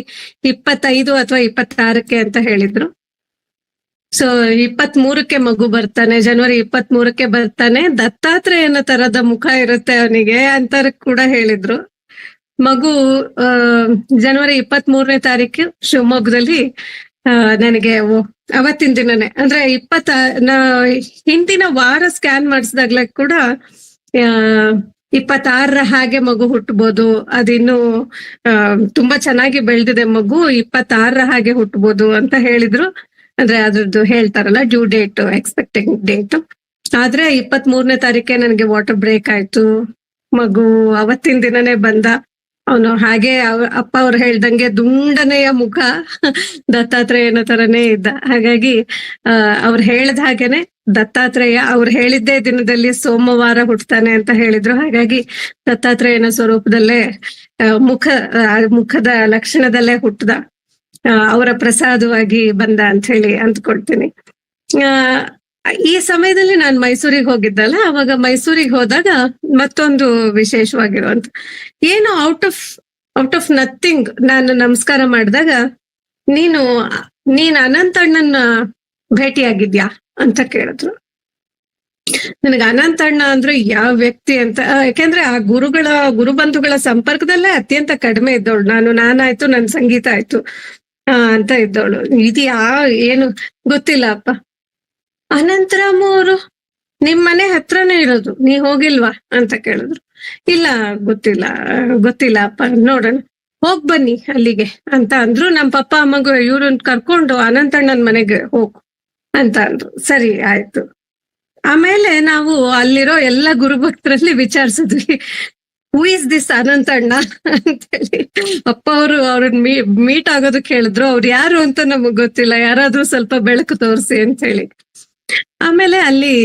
25 ಅಥವಾ 26ಕ್ಕೆ ಅಂತ ಹೇಳಿದ್ರು. ಸೊ 23ಕ್ಕೆ ಮಗು ಬರ್ತಾನೆ, ಜನವರಿ 23ಕ್ಕೆ ಬರ್ತಾನೆ, ದತ್ತಾತ್ರೇಯನ ತರದ ಮುಖ ಇರುತ್ತೆ ಅವನಿಗೆ ಅಂತ ಕೂಡ ಹೇಳಿದ್ರು. ಮಗು ಜನವರಿ 23ನೇ ತಾರೀಕು ಶಿವಮೊಗ್ಗದಲ್ಲಿ ನನಗೆ ಅವತ್ತಿನ ದಿನನೇ, ಅಂದ್ರೆ ಹಿಂದಿನ ವಾರ ಸ್ಕ್ಯಾನ್ ಮಾಡಿಸಿದಾಗ್ಲೇ ಕೂಡ 26ರ ಹಾಗೆ ಮಗು ಹುಟ್ಟಬಹುದು, ಅದಿನ್ನು ತುಂಬಾ ಚೆನ್ನಾಗಿ ಬೆಳೆದಿದೆ ಮಗು, 26ರ ಹಾಗೆ ಹುಟ್ಟಬಹುದು ಅಂತ ಹೇಳಿದ್ರು. ಅಂದ್ರೆ ಅದ್ರದ್ದು ಹೇಳ್ತಾರಲ್ಲ ಡ್ಯೂ ಡೇಟ್, ಎಕ್ಸ್ಪೆಕ್ಟಿಂಗ್ ಡೇಟ್. ಆದ್ರೆ 23ನೇ ತಾರೀಕೆ ನನಗೆ ವಾಟರ್ ಬ್ರೇಕ್ ಆಯ್ತು. ಮಗು ಅವತ್ತಿನ ದಿನನೇ ಬಂದ. ಅವನು ಹಾಗೆ ಅಪ್ಪ ಅವ್ರು ಹೇಳ್ದಂಗೆ ದುಂಡನೆಯ ಮುಖ, ದತ್ತಾತ್ರೇಯನ ತರನೇ ಇದ್ದ. ಹಾಗಾಗಿ ಅವ್ರು ಹೇಳ್ದ ಹಾಗೇನೆ ದತ್ತಾತ್ರೇಯ ಅವ್ರು ಹೇಳಿದ್ದೇ ದಿನದಲ್ಲಿ ಸೋಮವಾರ ಹುಟ್ಟುತ್ತಾನೆ ಅಂತ ಹೇಳಿದ್ರು. ಹಾಗಾಗಿ ದತ್ತಾತ್ರೇಯನ ಸ್ವರೂಪದಲ್ಲೇ ಮುಖದ ಲಕ್ಷಣದಲ್ಲೇ ಹುಟ್ಟದ, ಅವರ ಪ್ರಸಾದವಾಗಿ ಬಂದ ಅಂತ ಹೇಳಿ ಅಂದ್ಕೊಳ್ತೀನಿ. ಈ ಸಮಯದಲ್ಲಿ ನಾನು ಮೈಸೂರಿಗೆ ಹೋಗಿದ್ದಲ್ಲ, ಅವಾಗ ಮೈಸೂರಿಗೆ ಹೋದಾಗ ಮತ್ತೊಂದು ವಿಶೇಷವಾಗಿರುವಂತ ಏನು ಔಟ್ ಆಫ್ ನಥಿಂಗ್ ನಾನು ನಮಸ್ಕಾರ ಮಾಡಿದಾಗ, ನೀನ್ ಅನಂತಣ್ಣನ ಭೇಟಿಯಾಗಿದ್ಯಾ ಅಂತ ಕೇಳಿದ್ರು. ನನಗೆ ಅನಂತಣ್ಣ ಅಂದ್ರೆ ಯಾವ ವ್ಯಕ್ತಿ ಅಂತ, ಯಾಕೆಂದ್ರೆ ಆ ಗುರುಬಂಧುಗಳ ಸಂಪರ್ಕದಲ್ಲೇ ಅತ್ಯಂತ ಕಡಿಮೆ ಇದ್ದವಳು ನಾನಾಯ್ತು, ನನ್ ಸಂಗೀತ ಆಯ್ತು ಅಂತ ಇದ್ದವಳು. ಏನು ಗೊತ್ತಿಲ್ಲ ಅಪ್ಪ. ಅನಂತರಾಮ್ ಅವರು ನಿಮ್ ಮನೆ ಹತ್ರನೇ ಇರೋದು, ನೀ ಹೋಗಿಲ್ವಾ ಅಂತ ಕೇಳಿದ್ರು. ಇಲ್ಲ ಗೊತ್ತಿಲ್ಲ ಅಪ್ಪ, ನೋಡೋಣ ಹೋಗ್ ಬನ್ನಿ ಅಲ್ಲಿಗೆ ಅಂತ ಅಂದ್ರು. ನಮ್ ಪಪ್ಪ ಅಮ್ಮಗೂ ಇವ್ರನ್ನ ಕರ್ಕೊಂಡು ಅನಂತಣ್ಣನ ಮನೆಗೆ ಹೋಗು ಅಂತ ಅಂದ್ರು. ಸರಿ ಆಯ್ತು. ಆಮೇಲೆ ನಾವು ಅಲ್ಲಿರೋ ಎಲ್ಲ ಗುರುಭಕ್ತರಲ್ಲಿ ವಿಚಾರಿಸಿದ್ವಿ, ಹೂ ಇಸ್ ದಿಸ್ ಅನಂತಣ್ಣ ಅಂತೇಳಿ. ಅಪ್ಪ ಅವ್ರನ್ನ ಮೀಟ್ ಆಗೋದಕ್ಕೆ ಹೇಳಿದ್ರು. ಅವ್ರು ಯಾರು ಅಂತ ನಮಗ್ ಗೊತ್ತಿಲ್ಲ, ಯಾರಾದ್ರೂ ಸ್ವಲ್ಪ ಬೆಳಕು ತೋರಿಸಿ ಅಂತ ಹೇಳಿ. ಆಮೇಲೆ ಅಲ್ಲಿ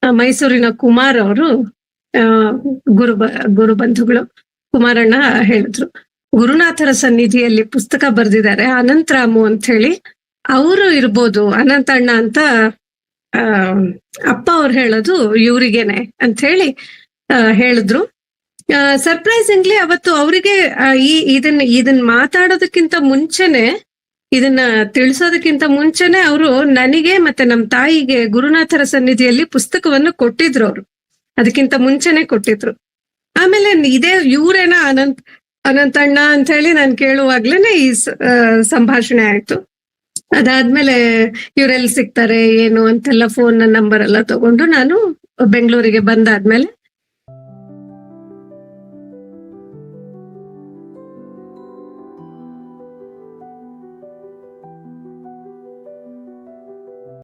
ಮೈಸೂರಿನ ಕುಮಾರ್ ಅವರು ಗುರುಬಂಧುಗಳು ಕುಮಾರಣ್ಣ ಹೇಳಿದ್ರು, ಗುರುನಾಥರ ಸನ್ನಿಧಿಯಲ್ಲಿ ಪುಸ್ತಕ ಬರ್ದಿದ್ದಾರೆ ಅನಂತರಾಮು ಅಂತ ಹೇಳಿ, ಅವರು ಇರ್ಬೋದು ಅನಂತಣ್ಣ ಅಂತ ಅಪ್ಪ ಅವ್ರು ಹೇಳೋದು ಇವ್ರಿಗೇನೆ ಅಂತ ಹೇಳಿ ಹೇಳಿದ್ರು. ಸರ್ಪ್ರೈಸಿಂಗ್ಲಿ ಅವತ್ತು ಅವರಿಗೆ ಇದನ್ನ ಮಾತಾಡೋದಕ್ಕಿಂತ ಮುಂಚೆನೆ, ಇದನ್ನ ತಿಳಿಸೋದಕ್ಕಿಂತ ಮುಂಚೆನೆ ಅವರು ನನಗೆ ಮತ್ತೆ ನಮ್ ತಾಯಿಗೆ ಗುರುನಾಥರ ಸನ್ನಿಧಿಯಲ್ಲಿ ಪುಸ್ತಕವನ್ನು ಕೊಟ್ಟಿದ್ರು. ಅವರು ಅದಕ್ಕಿಂತ ಮುಂಚೆನೆ ಕೊಟ್ಟಿದ್ರು. ಆಮೇಲೆ ಇವ್ರೇನ ಅನಂತಣ್ಣ ಅಂತ ಹೇಳಿ ನಾನು ಕೇಳುವಾಗ್ಲೇನೆ ಈ ಸಂಭಾಷಣೆ ಆಯ್ತು. ಅದಾದ್ಮೇಲೆ ಇವರೆಲ್ಲಿ ಸಿಗ್ತಾರೆ ಏನು ಅಂತೆಲ್ಲ ಫೋನ್ ನಂಬರ್ ಎಲ್ಲ ತಗೊಂಡು ನಾನು ಬೆಂಗಳೂರಿಗೆ ಬಂದಾದ್ಮೇಲೆ